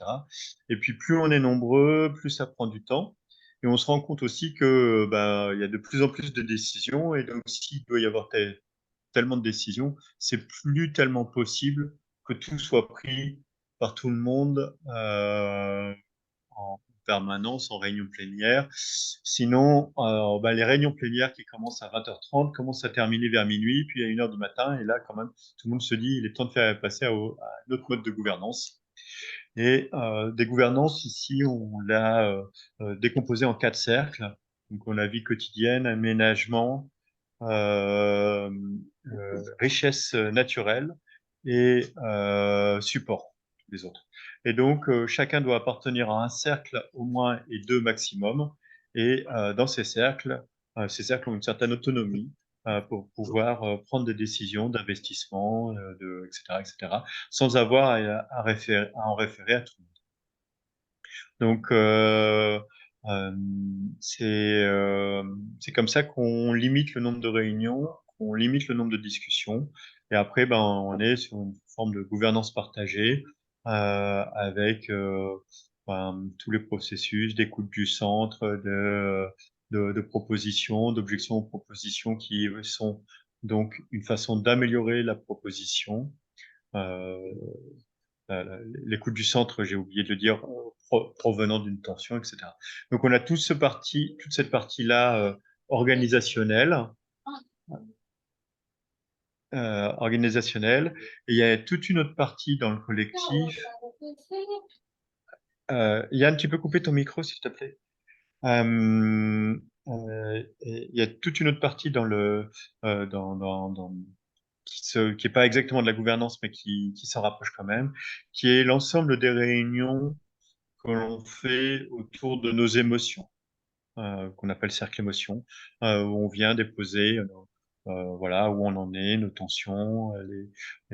Et puis plus on est nombreux, plus ça prend du temps. Et on se rend compte aussi que bah, il y a de plus en plus de décisions et donc s'il doit y avoir tellement de décisions, c'est plus tellement possible que tout soit pris par tout le monde en permanence, en réunion plénière. Sinon, bah, les réunions plénières qui commencent à 20h30 commencent à terminer vers minuit, puis à 1h du matin, et là, quand même, tout le monde se dit, il est temps de faire passer à un autre mode de gouvernance. Et des gouvernances, ici, on l'a décomposé en 4 cercles. Donc, on a vie quotidienne, aménagement, richesse naturelle et support, les autres. Et donc, chacun doit appartenir à un cercle au moins et 2 maximum. Et dans ces cercles ont une certaine autonomie pour pouvoir prendre des décisions d'investissement, etc., etc., sans avoir à en référer à tout le monde. Donc, c'est comme ça qu'on limite le nombre de réunions, qu'on limite le nombre de discussions. Et après, ben, on est sur une forme de gouvernance partagée avec ben, tous les processus d'écoute du centre, de propositions, d'objections aux propositions qui sont donc une façon d'améliorer la proposition. Euh, l'écoute du centre, j'ai oublié de le dire, provenant d'une tension, etc. Donc on a toute cette partie-là organisationnelle, organisationnelle, et il y a toute une autre partie dans le collectif. Yann, tu peux couper ton micro, s'il te plaît. Il y a toute une autre partie dans le qui est pas exactement de la gouvernance, mais qui s'en rapproche quand même, qui est l'ensemble des réunions que l'on fait autour de nos émotions, qu'on appelle cercle émotion, où on vient déposer, voilà, où on en est, nos tensions,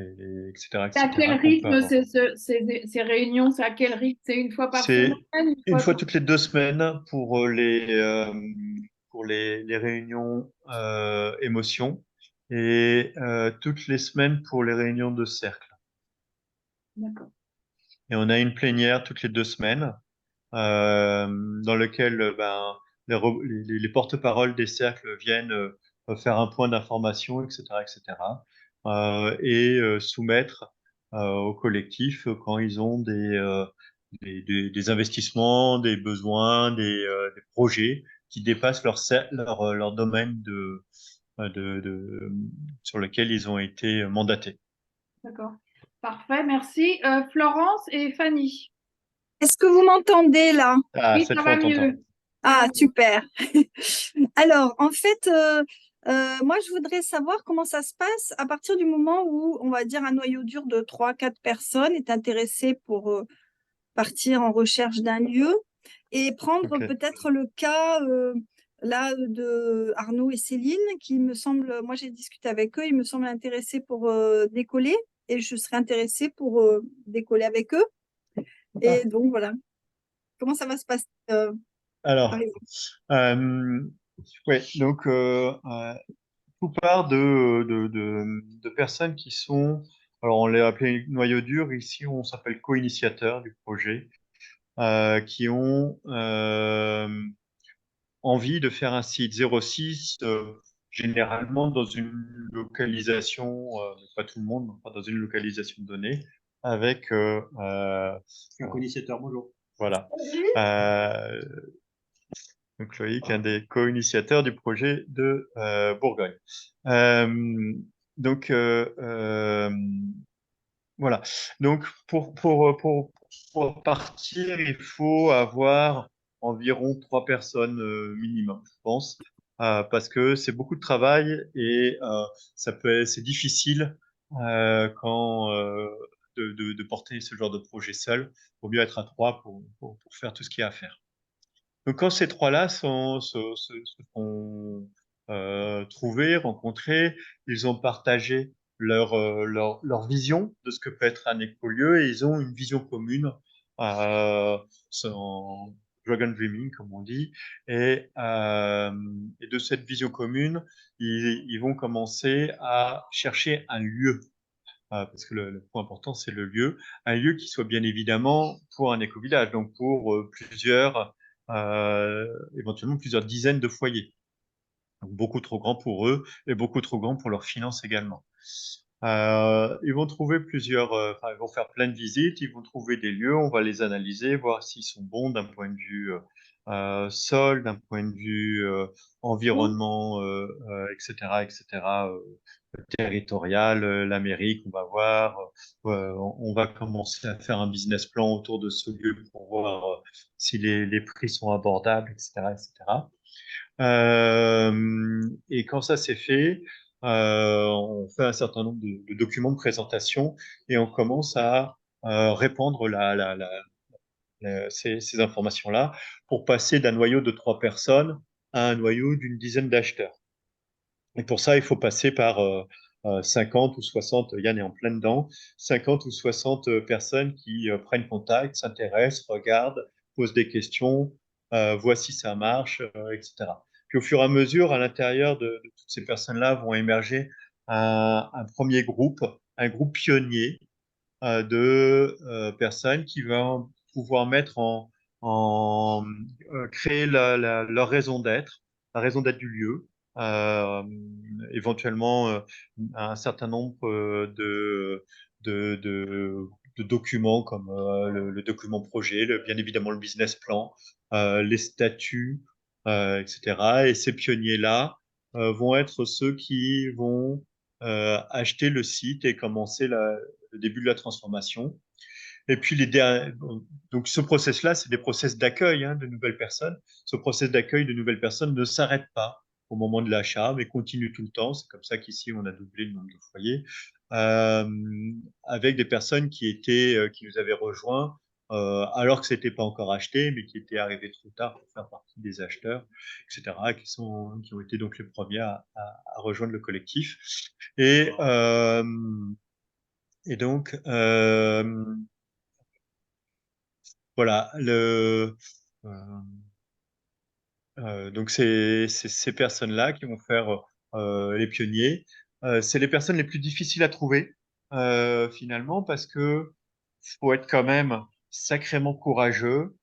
etc., C'est à quel etc., qu'on peut rythme avoir. ces réunions? C'est à quel rythme? C'est une fois par semaine? C'est une fois toutes les 2 semaines pour les réunions émotions et toutes les semaines pour les réunions de cercle. D'accord. Et on a une plénière toutes les 2 semaines dans lequel ben, les porte-paroles des cercles viennent faire un point d'information, etc., etc., et soumettre au collectif quand ils ont des investissements, des besoins, des projets qui dépassent leur domaine sur lequel ils ont été mandatés. D'accord. Parfait, merci. Florence et Fanny. Est-ce que vous m'entendez là? Ah, Oui, cette ça fois, va on t'entend. mieux. Ah, super. Alors, en fait, moi, je voudrais savoir comment ça se passe à partir du moment où, on va dire, un noyau dur de 3-4 personnes est intéressé pour partir en recherche d'un lieu et prendre Ok. peut-être le cas là de Arnaud et Céline, qui me semble, moi j'ai discuté avec eux, ils me semblent intéressés pour décoller et je serais intéressée pour décoller avec eux. Et donc voilà, comment ça va se passer par Alors, exemple? ouais, donc tout part de personnes qui sont, alors on les appelé noyau dur, ici on s'appelle co-initiateurs du projet, qui ont envie de faire un site 06, généralement dans une localisation, pas tout le monde, mais pas dans une localisation donnée, avec un co-initiateur, bonjour. Voilà. Donc Loïc, un des co-initiateurs du projet de Bourgogne. Donc voilà. Donc pour partir, il faut avoir environ 3 personnes minimum, je pense, parce que c'est beaucoup de travail et c'est difficile quand de porter ce genre de projet seul. Il vaut mieux être à 3 pour faire tout ce qu'il y a à faire. Donc quand ces trois-là se sont trouvés, rencontrés, ils ont partagé leur vision de ce que peut être un écolieu et ils ont une vision commune, c'est en Dragon Dreaming comme on dit, et de cette vision commune, ils vont commencer à chercher un lieu. Parce que le point important, c'est le lieu. Un lieu qui soit bien évidemment pour un éco-village, donc pour éventuellement plusieurs dizaines de foyers. Donc beaucoup trop grand pour eux et beaucoup trop grand pour leurs finances également. Ils vont trouver ils vont faire plein de visites, ils vont trouver des lieux, on va les analyser, voir s'ils sont bons d'un point de vue sol, d'un point de vue environnement, etc., etc., territorial, l'Amérique, on va voir, on va commencer à faire un business plan autour de ce lieu pour voir si les prix sont abordables, etc., etc. Et quand ça c'est fait, on fait un certain nombre de documents de présentation et on commence à répandre ces informations-là pour passer d'un noyau de 3 personnes à un noyau d'une dizaine d'acheteurs. Et pour ça, il faut passer par 50 ou 60, Yann est en plein dedans, 50 ou 60 personnes qui prennent contact, s'intéressent, regardent, posent des questions, voient si ça marche, etc. Puis au fur et à mesure, à l'intérieur de toutes ces personnes-là vont émerger un premier groupe, un groupe pionnier de personnes qui vont pouvoir mettre créer leur raison d'être, la raison d'être du lieu, euh, éventuellement un certain nombre de, de, de documents comme le document projet, bien évidemment le business plan, les statuts, etc. Et ces pionniers-là vont être ceux qui vont acheter le site et commencer le début de la transformation. Et puis donc ce process-là, c'est des process d'accueil de nouvelles personnes. Ce process d'accueil de nouvelles personnes ne s'arrête pas au moment de l'achat, mais continue tout le temps. C'est comme ça qu'ici on a doublé le nombre de foyers euh, avec des personnes qui nous avaient rejoints alors que c'était pas encore acheté, mais qui étaient arrivés trop tard pour faire partie des acheteurs, etc., qui ont été donc les premiers à rejoindre le collectif. Et donc, voilà, donc c'est ces personnes-là qui vont faire les pionniers. C'est les personnes les plus difficiles à trouver finalement parce que faut être quand même sacrément courageux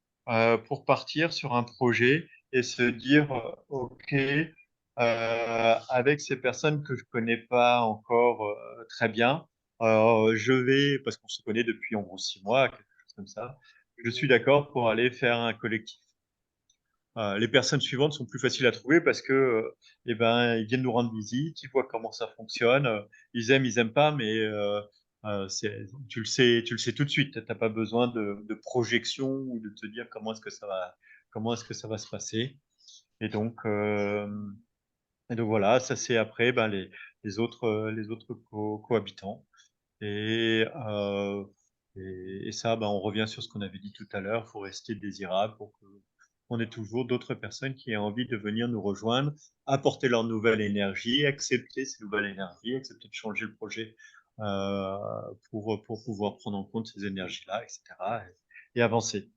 pour partir sur un projet et se dire OK, avec ces personnes que je connais pas encore très bien, je vais, parce qu'on se connaît depuis en gros 6 mois, quelque chose comme ça, je suis d'accord pour aller faire un collectif. Les personnes suivantes sont plus faciles à trouver parce que, eh ben, ils viennent nous rendre visite, ils voient comment ça fonctionne, ils aiment pas, mais tu le sais tout de suite. T'as pas besoin de projection ou de te dire comment est-ce que ça va se passer. Et donc, euh, et donc voilà, ça c'est après ben, les autres cohabitants. Et, euh, et ça, ben, on revient sur ce qu'on avait dit tout à l'heure, il faut rester désirable pour qu'on ait toujours d'autres personnes qui aient envie de venir nous rejoindre, apporter leur nouvelle énergie, accepter ces nouvelles énergies, accepter de changer le projet euh, pour pouvoir prendre en compte ces énergies-là, etc. Et avancer.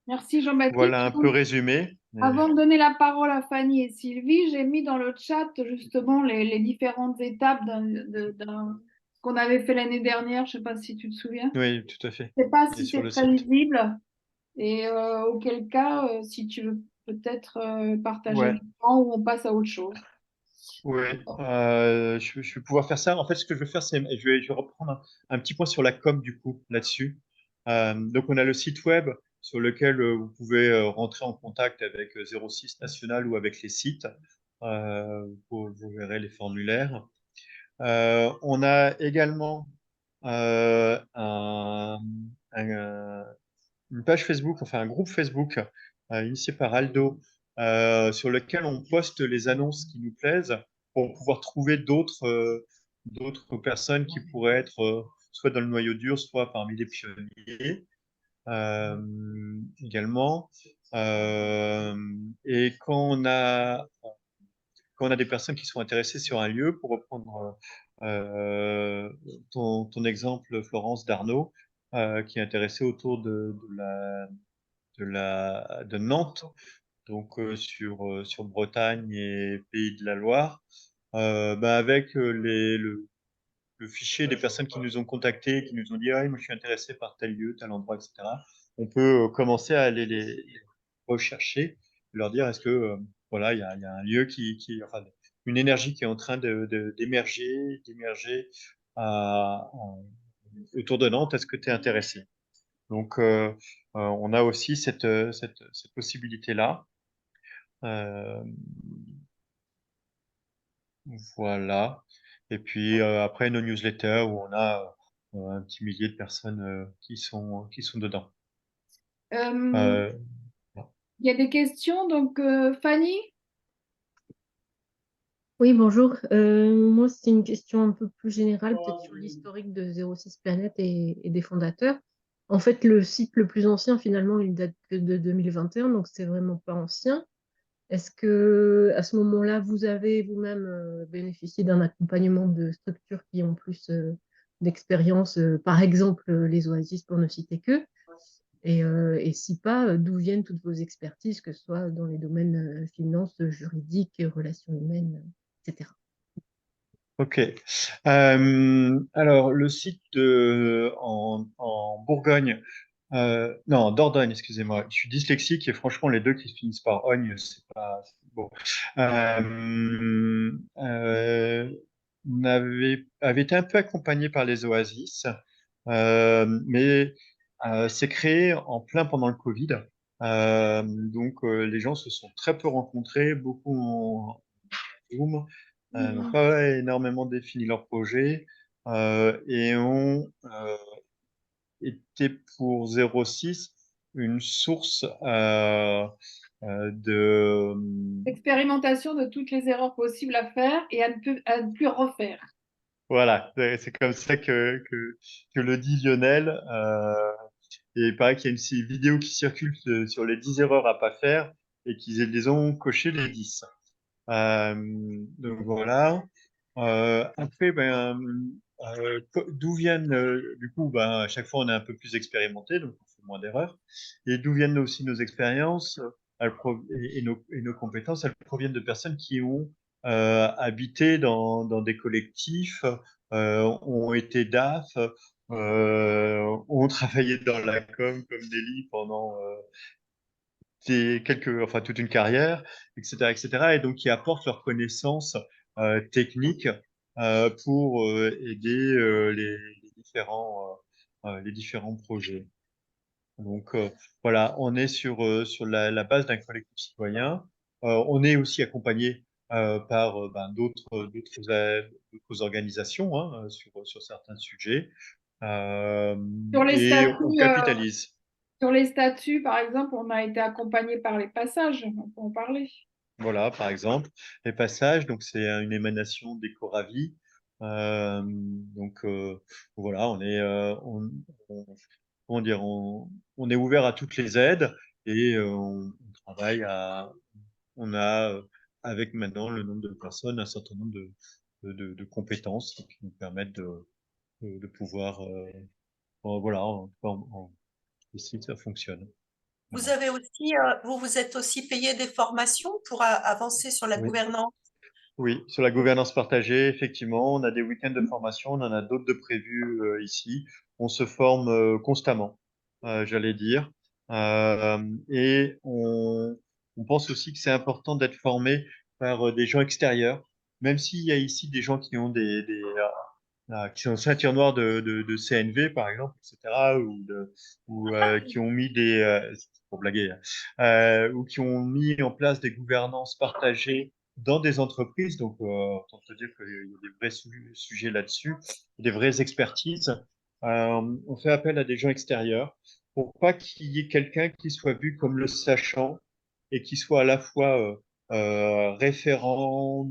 Merci Jean-Baptiste. Voilà un peu résumé. Avant de donner la parole à Fanny et Sylvie, j'ai mis dans le chat justement les différentes étapes ce qu'on avait fait l'année dernière. Je ne sais pas si tu te souviens. Oui, tout à fait. Je ne sais pas Et si sur c'est le très site. visible. Et auquel cas, si tu veux peut-être partager Ouais. l'écran ou on passe à autre chose. Oui, je vais pouvoir faire ça. En fait, ce que je vais faire, c'est je vais reprendre un petit point sur la com du coup là-dessus. Donc, on a le site web sur lequel vous pouvez rentrer en contact avec 06 National ou avec les sites. Vous verrez les formulaires. On a également une page Facebook, enfin un groupe Facebook initié par Aldo, sur lequel on poste les annonces qui nous plaisent pour pouvoir trouver d'autres personnes qui pourraient être soit dans le noyau dur, soit parmi les pionniers également. Et quand on a des personnes qui sont intéressées sur un lieu, pour reprendre ton exemple, Florence d'Arnaud, qui est intéressée autour de Nantes, donc sur Bretagne et Pays de la Loire, avec le fichier des personnes qui nous ont contactés, qui nous ont dit ah, moi je suis intéressé par tel lieu, tel endroit, etc. On peut commencer à aller les rechercher, leur dire est-ce que voilà il y a un lieu enfin, une énergie qui est en train d'émerger autour de Nantes, est-ce que tu es intéressé? Donc on a aussi cette possibilité-là. Voilà. Et puis après nos newsletters où on a un petit millier de personnes qui sont dedans. Il Euh, y a des questions, donc Fanny? Oui, bonjour. Moi, c'est une question un peu plus générale, peut-être sur l'historique de 06 Planète et des fondateurs. En fait, le site le plus ancien, finalement, il date que de 2021, donc c'est vraiment pas ancien. Est-ce que à ce moment-là, vous avez vous-même bénéficié d'un accompagnement de structures qui ont plus d'expérience, par exemple les Oasis pour ne citer que, et si pas, d'où viennent toutes vos expertises, que ce soit dans les domaines finances, juridiques, relations humaines, etc. ok. Alors le site en Bourgogne, non, Dordogne, excusez-moi. Je suis dyslexique et franchement les deux qui se finissent par ogne, c'est pas bon. Avait été un peu accompagné par les Oasis, mais c'est créé en plein pendant le Covid. Donc les gens se sont très peu rencontrés, beaucoup en Zoom, n'ont pas énormément défini leur projet et ont été pour 06 une source de Expérimentation de toutes les erreurs possibles à faire et à ne plus refaire. voilà, c'est comme ça que le dit Lionel. Et il paraît qu'il y a une vidéo qui circule sur les 10 erreurs à pas faire et qu'ils les ont coché les 10. Donc voilà. Après, d'où viennent, du coup, à chaque fois on est un peu plus expérimenté, donc on fait moins d'erreurs. Et d'où viennent aussi nos expériences et nos compétences, elles proviennent de personnes qui ont habité dans des collectifs, ont été DAF, ont travaillé dans la com comme Nelly pendant enfin toute une carrière, etc., etc. Et donc qui apportent leurs connaissances techniques pour aider les différents projets. Donc voilà, on est sur la base d'un collectif citoyen. On est aussi accompagné par d'autres organisations hein, sur certains sujets. Sur les Et on statuts, capitalise. sur les statuts, par exemple, on a été accompagné par les passages, on peut en parler. Voilà, par exemple, les passages, donc c'est une émanation d'Ecoravi. Donc voilà, comment dire, on est ouvert à toutes les aides et on travaille on a avec maintenant le nombre de personnes un certain nombre de compétences qui nous permettent de pouvoir, voilà, le site ça fonctionne. Vous Voilà. avez aussi, vous vous êtes aussi payé des formations pour avancer sur la Oui. gouvernance. Oui, sur la gouvernance partagée, effectivement, on a des week-ends de formation, on en a d'autres de prévus ici. On se forme constamment, j'allais dire. Et on pense aussi que c'est important d'être formé par des gens extérieurs, même s'il y a ici des gens qui ont qui sont ceinture noire de CNV, par exemple, etc., ou qui ont mis c'est pour blaguer, hein, ou qui ont mis en place des gouvernances partagées dans des entreprises. Donc, autant te dire qu'il y a des vrais sujets là-dessus, des vraies expertises. On fait appel à des gens extérieurs pour pas qu'il y ait quelqu'un qui soit vu comme le sachant et qui soit à la fois référent,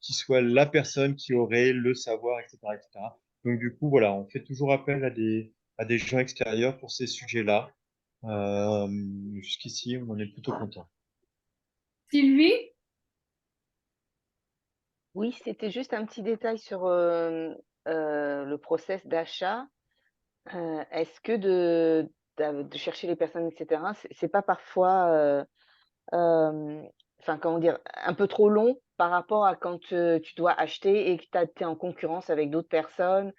qui soit la personne qui aurait le savoir, etc., etc. Donc du coup, voilà, on fait toujours appel à des gens extérieurs pour ces sujets-là. Jusqu'ici, on en est plutôt content. Sylvie? Oui, c'était juste un petit détail sur le process d'achat. Est-ce que de chercher les personnes, etc., c'est pas parfois, enfin, comment dire, un peu trop long par rapport à quand tu dois acheter et que tu es en concurrence avec d'autres personnes,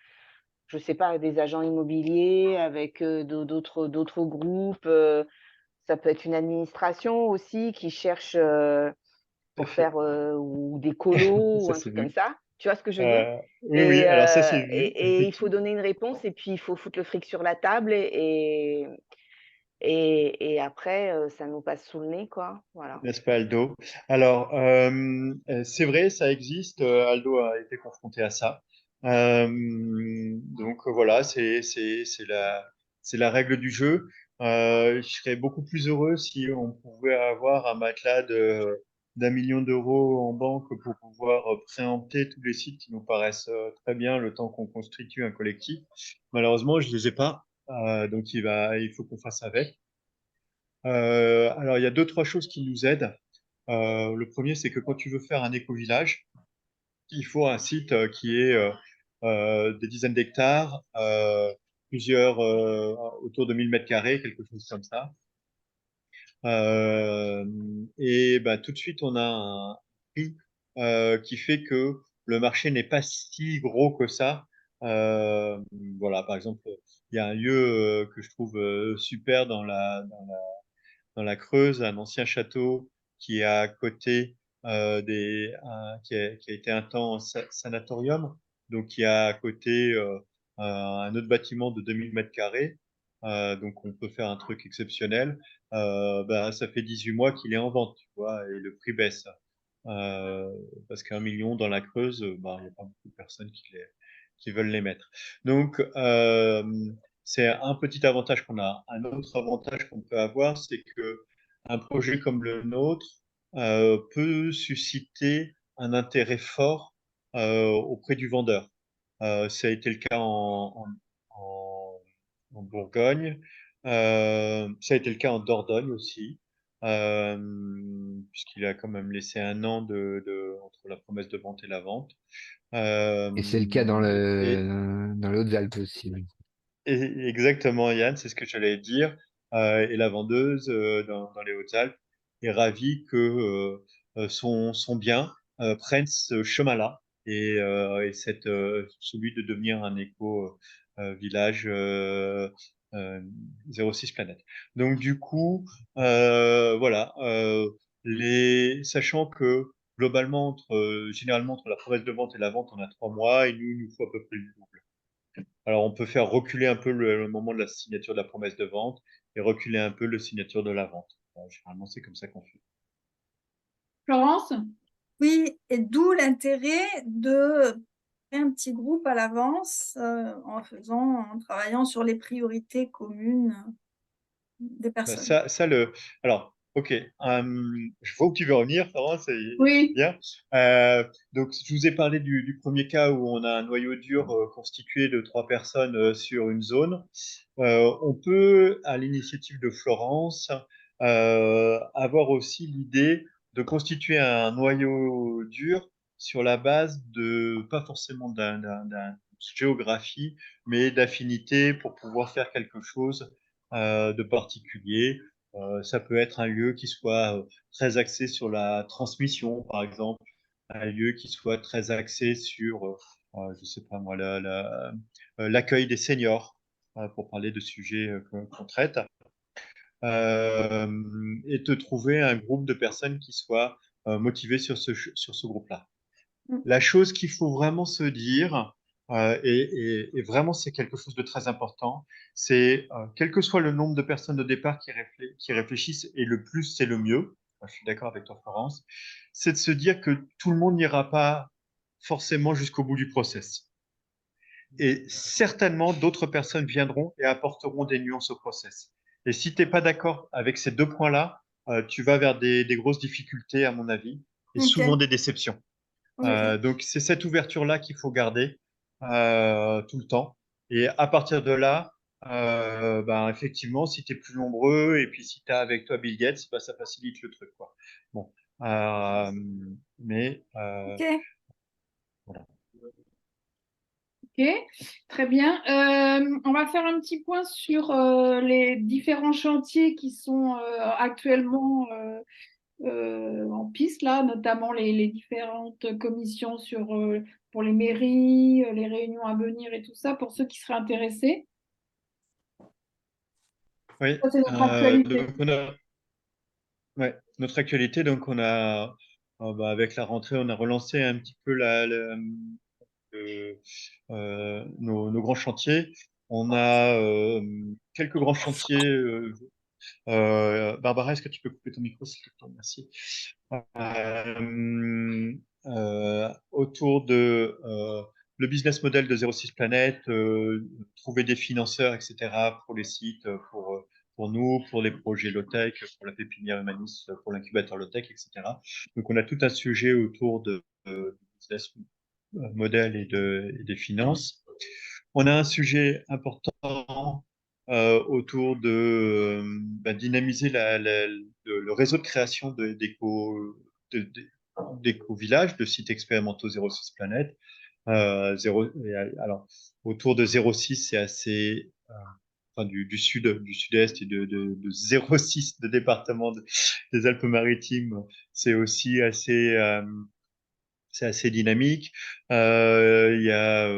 je sais pas, des agents immobiliers, avec d'autres groupes, ça peut être une administration aussi qui cherche Tout à pour fait. faire ou des colos ou Ça, un c'est truc comme vu. ça. Tu vois ce que je veux dire? Oui, oui, alors ça, c'est vu, Et il faut effectivement. donner une réponse et puis il faut foutre le fric sur la table et après, ça nous passe sous le nez, quoi. Voilà. N'est-ce pas, Aldo? Alors, c'est vrai, ça existe. Aldo a été confronté à ça. Donc voilà, c'est la règle du jeu. Je serais beaucoup plus heureux si on pouvait avoir un matelas d'1 million d'euros en banque pour pouvoir préempter tous les sites qui nous paraissent très bien le temps qu'on constitue un collectif. Malheureusement, je les ai pas. Donc il faut qu'on fasse avec. Alors, il y a deux, trois choses qui nous aident. Le premier, c'est que quand tu veux faire un éco-village, il faut un site qui est des dizaines d'hectares, autour de 1000 mètres carrés, quelque chose comme ça. Et ben, tout de suite, on a un prix qui fait que le marché n'est pas si gros que ça. Euh, voilà, par exemple, il y a un lieu que je trouve super dans la Creuse, un ancien château qui est à côté qui a été un temps sanatorium, donc qui a à côté un autre bâtiment de 2000 mètres carrés. Donc on peut faire un truc exceptionnel. Bah, ça fait 18 mois qu'il est en vente, tu vois, et le prix baisse. Euh, Parce qu'un million dans la Creuse, bah, il n'y a pas beaucoup de personnes qui veulent les mettre. Donc, c'est un petit avantage qu'on a. Un autre avantage qu'on peut avoir, c'est que un projet comme le nôtre peut susciter un intérêt fort auprès du vendeur. Ça a été le cas en, en Bourgogne, ça a été le cas en Dordogne aussi, euh, puisqu'il a quand même laissé un an entre la promesse de vente et la vente. Euh, Et c'est le cas et, dans les Hautes-Alpes aussi. Oui. Exactement, Yann, c'est ce que j'allais dire. Et la vendeuse dans les Hautes-Alpes est ravie que son bien prenne ce chemin-là et celui de devenir un éco-village 06 planète. Donc du coup, voilà, sachant que globalement, généralement entre la promesse de vente et la vente, on a 3 mois et nous, il nous faut à peu près le double. Alors, on peut faire reculer un peu le moment de la signature de la promesse de vente et reculer un peu la signature de la vente. Généralement, c'est comme ça qu'on fait. Florence? Oui, et d'où l'intérêt de créer un petit groupe à l'avance en travaillant sur les priorités communes des Bah, personnes. alors, ok, je vois où tu veux en venir, Florence, c'est Oui. bien. Donc, je vous ai parlé du premier cas où on a un noyau dur constitué de 3 personnes sur une zone. On peut, à l'initiative de Florence, avoir aussi l'idée de constituer un noyau dur sur la base de, pas forcément d'un géographie, mais d'affinité pour pouvoir faire quelque chose de particulier. Ça peut être un lieu qui soit très axé sur la transmission, par exemple, un lieu qui soit très axé sur, je sais pas moi, l'accueil des seniors, pour parler de sujets qu'on traite, et te trouver un groupe de personnes qui soient motivées sur ce groupe-là. La chose qu'il faut vraiment se dire, et vraiment c'est quelque chose de très important, c'est quel que soit le nombre de personnes au départ qui réfléchissent, et le plus c'est le mieux, je suis d'accord avec toi Florence, c'est de se dire que tout le monde n'ira pas forcément jusqu'au bout du process. Et certainement, d'autres personnes viendront et apporteront des nuances au process. Et si tu n'es pas d'accord avec ces deux points-là, tu vas vers des grosses difficultés, à mon avis, et Ok, souvent des déceptions. ok. Donc, c'est cette ouverture-là qu'il faut garder tout le temps. Et à partir de là, ben, effectivement, si tu es plus nombreux et puis si tu as avec toi Bill Gates, ben, ça facilite le truc, quoi. Bon. Mais Ok. voilà. Ok, très bien. On va faire un petit point sur les différents chantiers qui sont actuellement en piste, là, notamment les différentes commissions pour les mairies, les réunions à venir et tout ça, pour ceux qui seraient intéressés. Oui, Ça, c'est notre actualité. donc ouais, notre actualité, donc on a, bah, avec la rentrée, on a relancé un petit peu nos grands chantiers. On a quelques grands chantiers. Barbara, est-ce que tu peux couper ton micro, s'il te plaît? Merci. Autour de le business model de 06 Planète, trouver des financeurs, etc., pour les sites, pour nous, pour les projets low-tech, pour la pépinière humaniste, pour l'incubateur low-tech, etc. Donc, on a tout un sujet autour de business model et des finances. On a un sujet important autour de dynamiser le réseau de création d'éco-villages, de sites expérimentaux 06 Planète. Alors, autour de 06, c'est assez, enfin, du sud-est et de 06, de département des Alpes-Maritimes, c'est assez dynamique. Il y a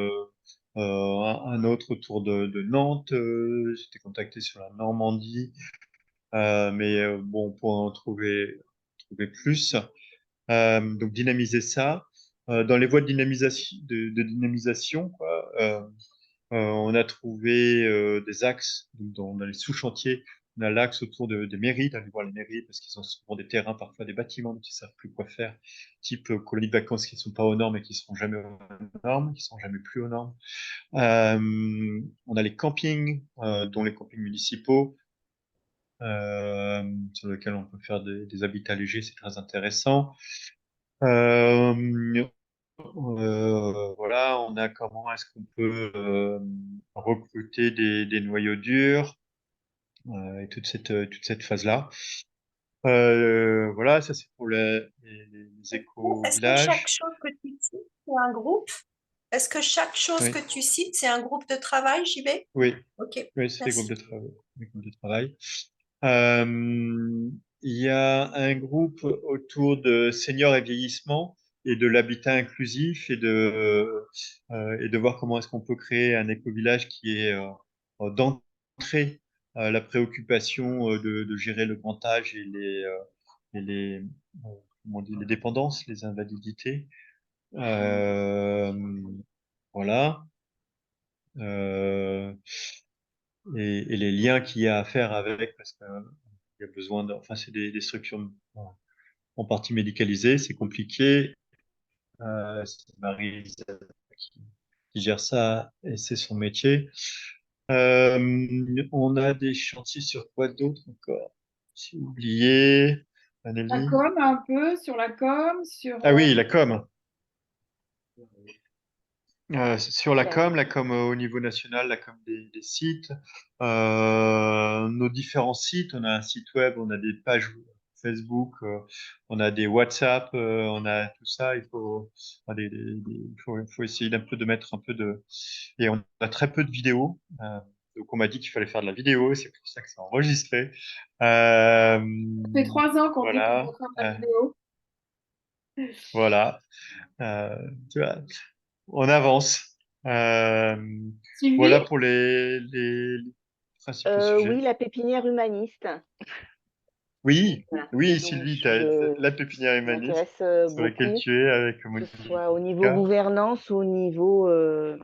un autre autour de Nantes. J'étais contacté sur la Normandie, mais bon, on pourrait en trouver plus. Donc dynamiser ça. Dans les voies de dynamisation, quoi, on a trouvé des axes dans les sous-chantiers. On a l'axe autour des mairies, d'aller voir les mairies parce qu'ils ont souvent des terrains, parfois des bâtiments dont ils ne savent plus quoi faire, type colonies de vacances qui ne sont pas aux normes et qui ne seront jamais aux normes, qui ne seront jamais plus aux normes. On a les campings, dont les campings municipaux, sur lesquels on peut faire des habitats légers, c'est très intéressant. Voilà, on a comment est-ce qu'on peut recruter des noyaux durs et toute cette phase-là. Voilà, ça c'est pour les Est-ce que chaque éco-villages. chose que tu cites, c'est un groupe? Est-ce que chaque chose Oui, que tu cites, c'est un groupe de travail, JB? oui, Ok, oui, c'est des groupes merci. de travail. Des groupes de travail. Il y a un groupe autour de seniors et vieillissement et de l'habitat inclusif et de voir comment est-ce qu'on peut créer un éco-village qui est d'entrée la préoccupation de gérer le grand âge et comment on dit, les dépendances, les invalidités. Euh, voilà. Euh, et les liens qu'il y a à faire avec, parce qu'il y a besoin enfin, c'est des structures en partie médicalisées, c'est compliqué. C'est Marie qui gère ça et c'est son métier. On a des chantiers sur quoi d'autre encore? J'ai oublié. La Anneli? com, un peu, sur la com, sur... Ah oui, la com. Sur Ok. la com au niveau national, la com des sites, nos différents sites, on a un site web, on a des pages Facebook, on a des WhatsApp, on a tout ça. Il faut essayer d'un peu de mettre un peu de. Et on a très peu de vidéos. Donc on m'a dit qu'il fallait faire de la vidéo, c'est pour ça que c'est enregistré. Euh, Ça fait 3 ans qu'on dit qu'on voilà, peut faire de la vidéo. voilà. Euh, tu vois, on avance. Euh, voilà Sylvie? pour les principaux Oui, sujets. la pépinière humaniste. Oui, Voilà. oui, Donc, Sylvie, je la pépinière humaniste m'intéresse sur laquelle beaucoup, tu es avec que ce soit au niveau Monica. gouvernance ou au niveau Même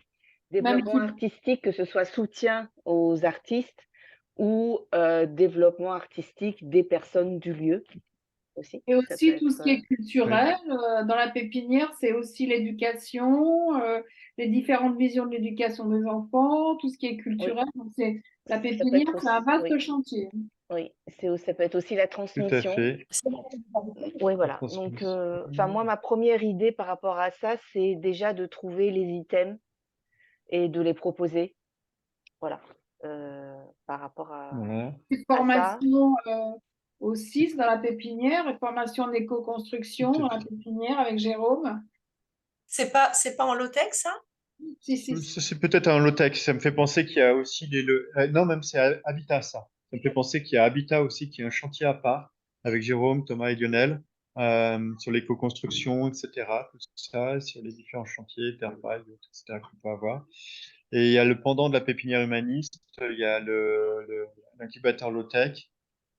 développement si artistique, que ce soit soutien aux artistes ou développement artistique des personnes du lieu aussi. Et Ça peut aussi tout ce être qui est Oui, culturel, dans la pépinière, c'est aussi l'éducation, les différentes visions de l'éducation des enfants, tout ce qui est oui, culturel. Donc c'est la ça peut pépinière, être c'est un aussi, oui, vaste chantier. oui, ça peut être aussi la tout à transmission. fait. Oui, La voilà. Donc, transmission. moi, ma première idée par rapport à ça, c'est déjà de trouver les items et de les proposer. Voilà. Par rapport Voilà. Une à ça. formation aussi dans la pépinière, une formation en Tout éco-construction à dans la fait. pépinière avec Jérôme. C'est pas en low-tech, ça? Si, si, si. Ça, c'est peut-être un low-tech. Ça me fait penser qu'il y a aussi non, même c'est Habitat, ça. Ça me fait penser qu'il y a Habitat aussi, qui est un chantier à part, avec Jérôme, Thomas et Lionel, sur l'éco-construction, etc. Tout ça, sur les différents chantiers, Terre-Paille, etc., qu'on peut avoir. Et il y a le pendant de la pépinière humaniste, il y a l'incubateur low-tech,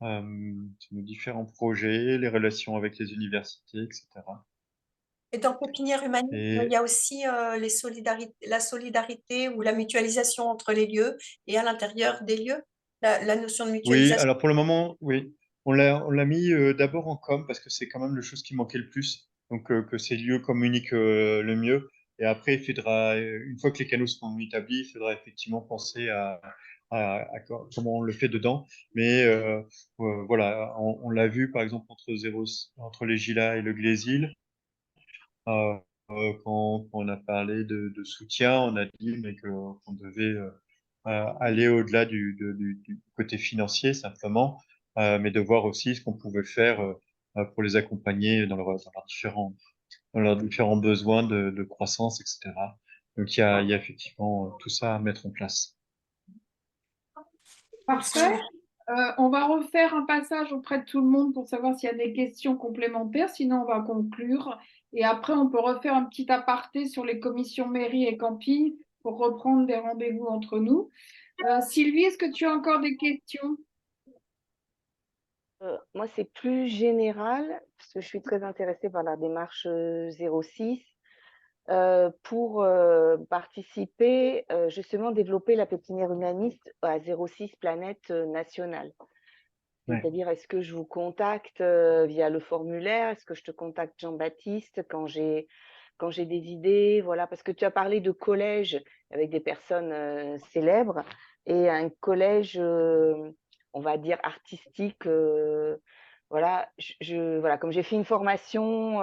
sur nos différents projets, les relations avec les universités, etc. Et dans Pépinière Humaniste, il y Et a aussi la solidarité ou la mutualisation entre les lieux et à l'intérieur des lieux, la notion de oui, mutualisation. alors pour le moment, oui. On l'a mis d'abord en com parce que c'est quand même la chose qui manquait le plus. Donc que ces lieux communiquent le mieux. Et après, une fois que les canaux seront établis, il faudra effectivement penser comment on le fait dedans. Mais voilà, on l'a vu par exemple entre les Gilas et le Glésil. Euh, quand on a parlé de soutien, on a dit qu'on devait aller au-delà du côté financier simplement, mais de voir aussi ce qu'on pouvait faire pour les accompagner dans leurs différents besoins de croissance, etc. Donc il y a effectivement tout ça à mettre en place. Parfait. On va refaire un passage auprès de tout le monde pour savoir s'il y a des questions complémentaires. Sinon, on va conclure. Et après, on peut refaire un petit aparté sur les commissions mairie et camping pour reprendre des rendez-vous entre nous. Sylvie, est-ce que tu as encore des questions? Moi, c'est plus général, parce que je suis très intéressée par la démarche 06, pour participer, justement, développer la pépinière humaniste à 06 planète nationale. Ouais. C'est-à-dire, est-ce que je vous contacte via le formulaire? Est-ce que je te contacte Jean-Baptiste quand j'ai des idées? Voilà, parce que tu as parlé de collège avec des personnes célèbres et un collège, on va dire, artistique. Voilà, voilà, comme j'ai fait une formation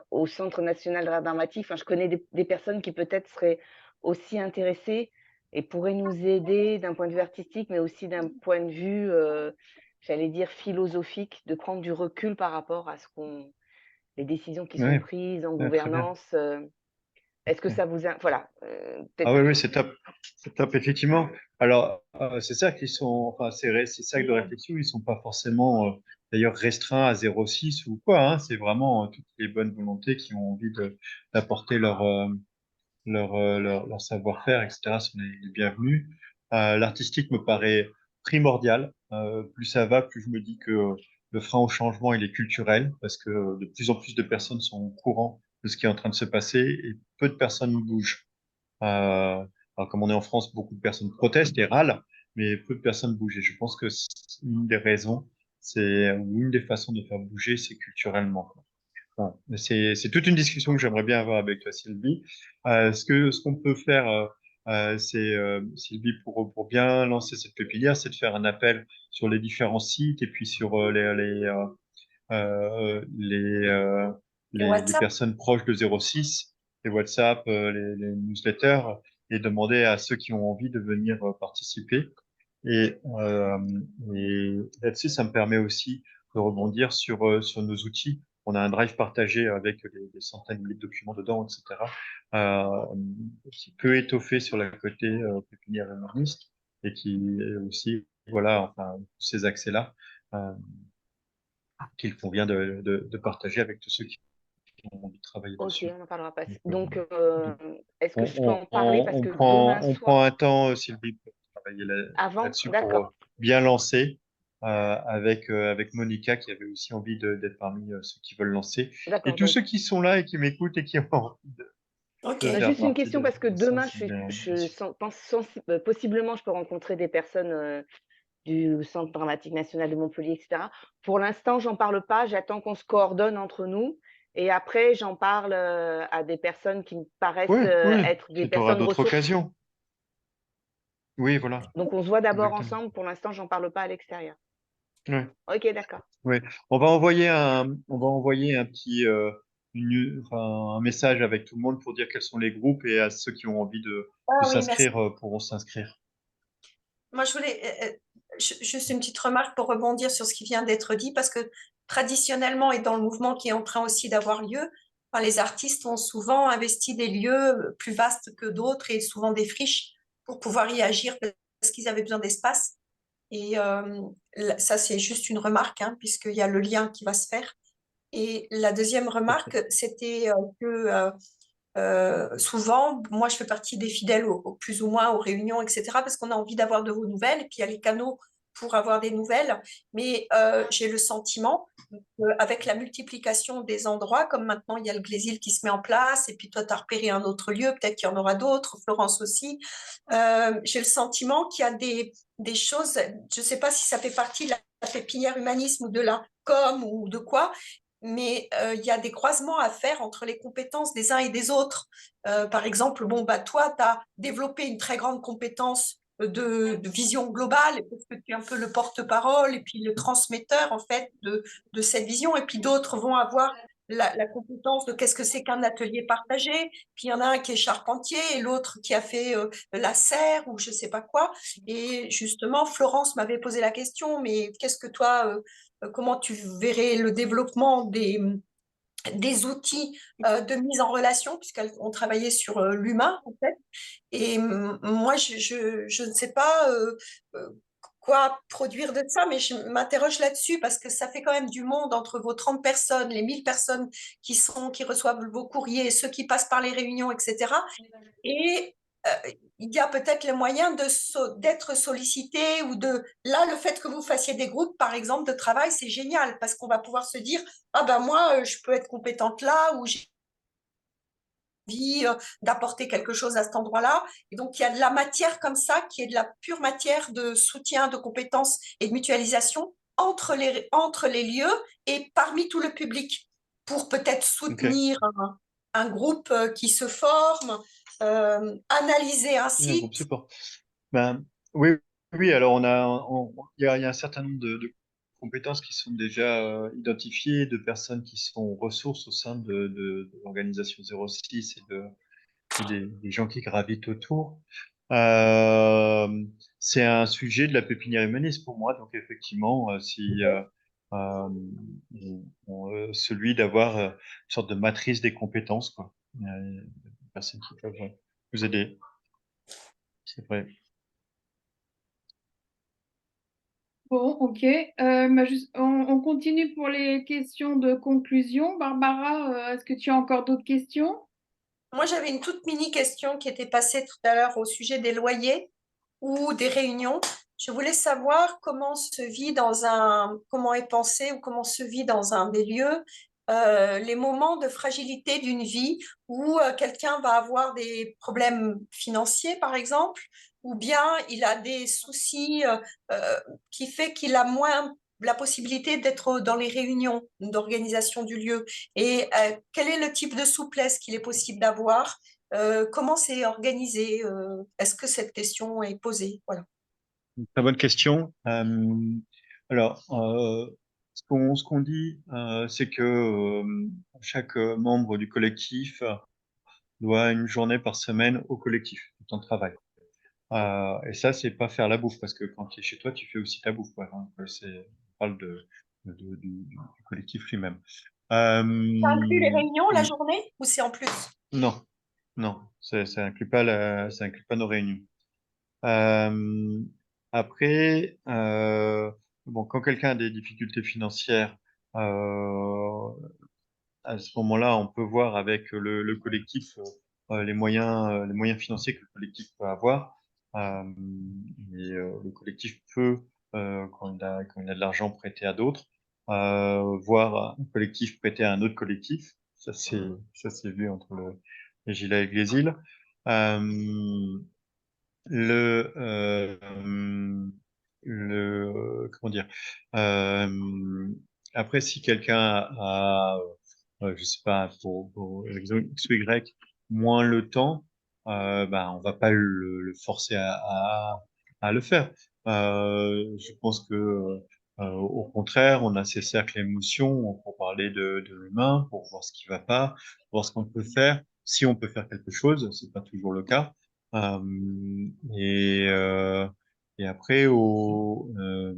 au Centre national d'art dramatique, enfin, je connais des personnes qui peut-être seraient aussi intéressées et pourraient nous aider d'un point de vue artistique, mais aussi d'un point de vue j'allais dire philosophique, de prendre du recul par rapport à les décisions qui sont Ouais, prises en ouais, très bien. gouvernance. Est-ce que Ok. ça voilà, Ah peut-être. oui, oui, c'est top, effectivement. Alors, ces cercles, enfin, ces cercles de réflexion, ils sont pas forcément, d'ailleurs, restreints à 0,6 ou quoi, hein. C'est vraiment toutes les bonnes volontés qui ont envie d'apporter leur savoir-faire, etc., sont les bienvenus. L'artistique me paraît primordial. Plus ça va, plus je me dis que le frein au changement, il est culturel, parce que de plus en plus de personnes sont au courant de ce qui est en train de se passer et peu de personnes bougent. Alors, comme on est en France, beaucoup de personnes protestent et râlent, mais peu de personnes bougent. Et je pense que une des raisons, ou une des façons de faire bouger, c'est culturellement. Voilà. Mais c'est toute une discussion que j'aimerais bien avoir avec toi, Sylvie. Ce qu'on peut faire, Sylvie, pour bien lancer cette pépinière, c'est de faire un appel sur les différents sites et puis sur les, Et les WhatsApp, personnes proches de 06, les WhatsApp, les newsletters, et demander à ceux qui ont envie de venir participer. Et, euh, et là-dessus, ça me permet aussi de rebondir sur nos outils. On a un drive partagé avec des centaines de milliers de documents dedans, etc., qui peut étoffer sur la côté pépinière humaniste et qui est aussi, voilà, enfin, tous ces accès-là. Qu'il convient de partager avec tous ceux qui ont envie de travailler Ok, dessus. on en parlera pas. Donc, Donc, est-ce que je peux on, en parler on, parce on que prend, demain on prend soir, un temps, Sylvie, pour travailler avant, là-dessus pour d'accord. bien lancer. avec Monica qui avait aussi envie d'être parmi ceux qui veulent lancer. Et D'accord, tous donc ceux qui sont là et qui m'écoutent et qui ont envie Ok. de faire juste une partie question parce que de ça, demain, c'est bien. possiblement, je peux rencontrer des personnes du Centre dramatique national de Montpellier, etc. Pour l'instant, j'en parle pas. J'attends qu'on se coordonne entre nous. Et après, j'en parle à des personnes qui me paraissent Ouais, ouais, être des tu auras personnes d'autres ressources. occasions. Oui, voilà, Donc, on se voit d'abord exactement. ensemble. Pour l'instant, j'en parle pas à l'extérieur. Ouais, Ok, d'accord. ouais. On va envoyer un petit, enfin, un message avec tout le monde pour dire quels sont les groupes et à ceux qui ont envie de Ah oui, merci. s'inscrire pourront s'inscrire. Moi, je voulais juste une petite remarque pour rebondir sur ce qui vient d'être dit, parce que traditionnellement, et dans le mouvement qui est en train aussi d'avoir lieu, enfin, les artistes ont souvent investi des lieux plus vastes que d'autres et souvent des friches pour pouvoir y agir parce qu'ils avaient besoin d'espace. Et ça, c'est juste une remarque, hein, puisqu'il y a le lien qui va se faire. Et la deuxième remarque, c'était que souvent, moi, je fais partie des fidèles plus ou moins aux réunions, etc., parce qu'on a envie d'avoir de vos nouvelles, et puis il y a les canaux pour avoir des nouvelles. Mais j'ai le sentiment qu'avec la multiplication des endroits, comme maintenant il y a le Glésil qui se met en place, et puis toi, tu as repéré un autre lieu, peut-être qu'il y en aura d'autres, Florence aussi, j'ai le sentiment qu'il y a des choses, je ne sais pas si ça fait partie de la pépinière humanisme ou de la com ou de quoi, mais il y a des croisements à faire entre les compétences des uns et des autres. Par exemple, bon, bah, toi, tu as développé une très grande compétence de vision globale, parce que tu es un peu le porte-parole et puis le transmetteur, en fait, de cette vision. Et puis d'autres vont avoir la compétence de qu'est-ce que c'est qu'un atelier partagé. Puis il y en a un qui est charpentier et l'autre qui a fait la serre ou je sais pas quoi. Et justement, Florence m'avait posé la question, mais qu'est-ce que toi, comment tu verrais le développement des outils de mise en relation, puisqu'on travaillait sur l'humain, en fait. Et moi, je ne sais pas euh, quoi produire de ça, mais je m'interroge là-dessus parce que ça fait quand même du monde entre vos 30 personnes, les 1000 personnes qui reçoivent vos courriers, ceux qui passent par les réunions, etc. Et il y a peut-être le moyen d'être sollicité ou de... Là, le fait que vous fassiez des groupes, par exemple, de travail, c'est génial parce qu'on va pouvoir se dire, ah ben moi, je peux être compétente là ou j'ai envie d'apporter quelque chose à cet endroit-là. Et donc, il y a de la matière comme ça qui est de la pure matière de soutien, de compétences et de mutualisation entre les lieux et parmi tout le public pour peut-être Ok. soutenir un groupe qui se forme, analyser un Un groupe site. support. Ben, oui, oui, alors il y a un certain nombre de compétences qui sont déjà identifiées, de personnes qui sont ressources au sein de l'organisation 06 et des gens qui gravitent autour. Euh, c'est un sujet de la pépinière humaniste pour moi, donc effectivement, si celui d'avoir une sorte de matrice des compétences, quoi. Des personnes qui peuvent vous aider, c'est vrai. Bon, ok. On continue pour les questions de conclusion. Barbara, est-ce que tu as encore d'autres questions? Moi, j'avais une toute mini question qui était passée tout à l'heure au sujet des loyers ou des réunions. Je voulais savoir comment se vit comment est pensé ou comment se vit dans un des lieux les moments de fragilité d'une vie où quelqu'un va avoir des problèmes financiers, par exemple, ou bien il a des soucis qui fait qu'il a moins la possibilité d'être dans les réunions d'organisation du lieu. Et quel est le type de souplesse qu'il est possible d'avoir? Comment c'est organisé? Est-ce que cette question est posée? Voilà. Très bonne question. Alors, ce qu'on dit, c'est que chaque membre du collectif doit une journée par semaine au collectif, au temps de travail. Et ça, c'est pas faire la bouffe, parce que quand tu es chez toi, tu fais aussi ta bouffe, quoi. Donc, on parle du collectif lui-même. Ça inclut les réunions, la Euh, journée, ou c'est en plus? non, non, ça inclut pas nos réunions. Après, bon, quand quelqu'un a des difficultés financières, euh, à ce moment-là, on peut voir avec le collectif les moyens financiers que le collectif peut avoir. Et le collectif peut quand il a de l'argent prêté à d'autres, voir un collectif prêter à un autre collectif. Ça c'est vu entre les Gilets et les îles. Le, comment dire, après, si quelqu'un je sais pas, pour raison X ou Y, moins le temps, ben, on va pas le forcer à le faire. Je pense que, au contraire, on a ces cercles émotions pour parler de l'humain, pour voir ce qui va pas, voir ce qu'on peut faire. Si on peut faire quelque chose, c'est pas toujours le cas. Euh, et, euh, et après, euh,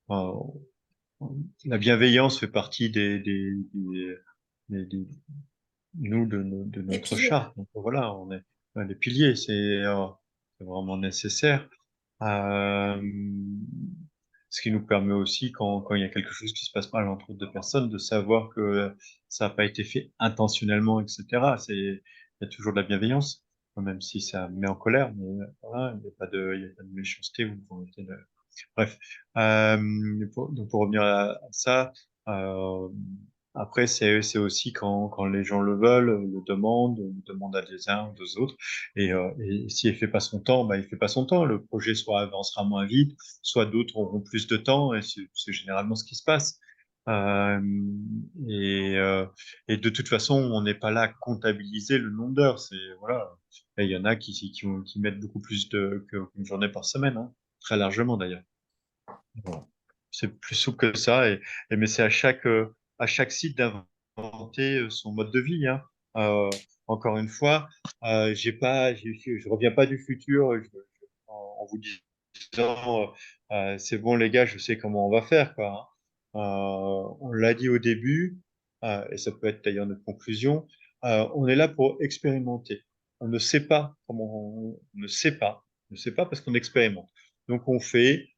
la bienveillance fait partie des- nous de Les notre piliers. charte. Donc voilà, on est les piliers, c'est vraiment nécessaire. Euh, Ce qui nous permet aussi, quand il y a quelque chose qui se passe mal entre deux personnes, de savoir que ça n'a pas été fait intentionnellement, etc. Il y a toujours de la bienveillance, même si ça met en colère, mais voilà, il y a pas de méchanceté ou de volonté de... Bref, donc pour revenir à ça, euh, après c'est aussi quand les gens le veulent, le demandent à des uns ou des autres, et s'il fait pas son temps, bah il fait pas son temps. Le projet soit avancera moins vite, soit d'autres auront plus de temps, et c'est généralement ce qui se passe. Euh, et, euh, et de toute façon, on n'est pas là à comptabiliser le nombre d'heures. C'est voilà. Et il y en a qui mettent beaucoup plus qu'une journée par semaine, hein, très largement d'ailleurs. Voilà. C'est plus souple que ça, mais c'est à chaque site d'inventer son mode de vie, hein. Encore une fois, je reviens pas du futur en vous disant c'est bon les gars, je sais comment on va faire, quoi, hein. On l'a dit au début, et ça peut être d'ailleurs notre conclusion, on est là pour expérimenter. On ne sait pas on ne sait pas, on ne sait pas parce qu'on expérimente. Donc on fait,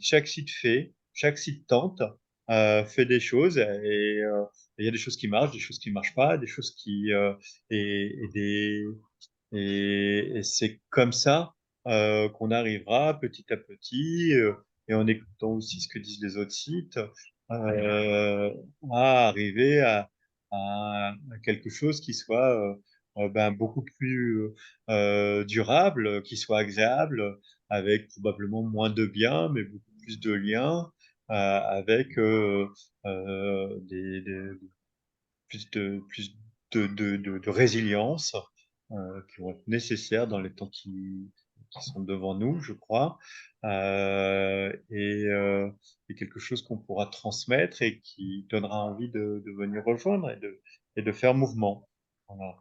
chaque site tente, fait des choses et il y a des choses qui marchent, des choses qui marchent pas, des choses et des et c'est comme ça qu'on arrivera petit à petit et en écoutant aussi ce que disent les autres sites euh, à arriver à quelque chose qui soit ben, beaucoup plus durable, qui soit agréable, avec probablement moins de biens, mais beaucoup plus de liens, avec plus de résilience qui vont être nécessaires dans les temps qui sont devant nous, je crois, et quelque chose qu'on pourra transmettre et qui donnera envie de venir rejoindre et de faire mouvement. Voilà.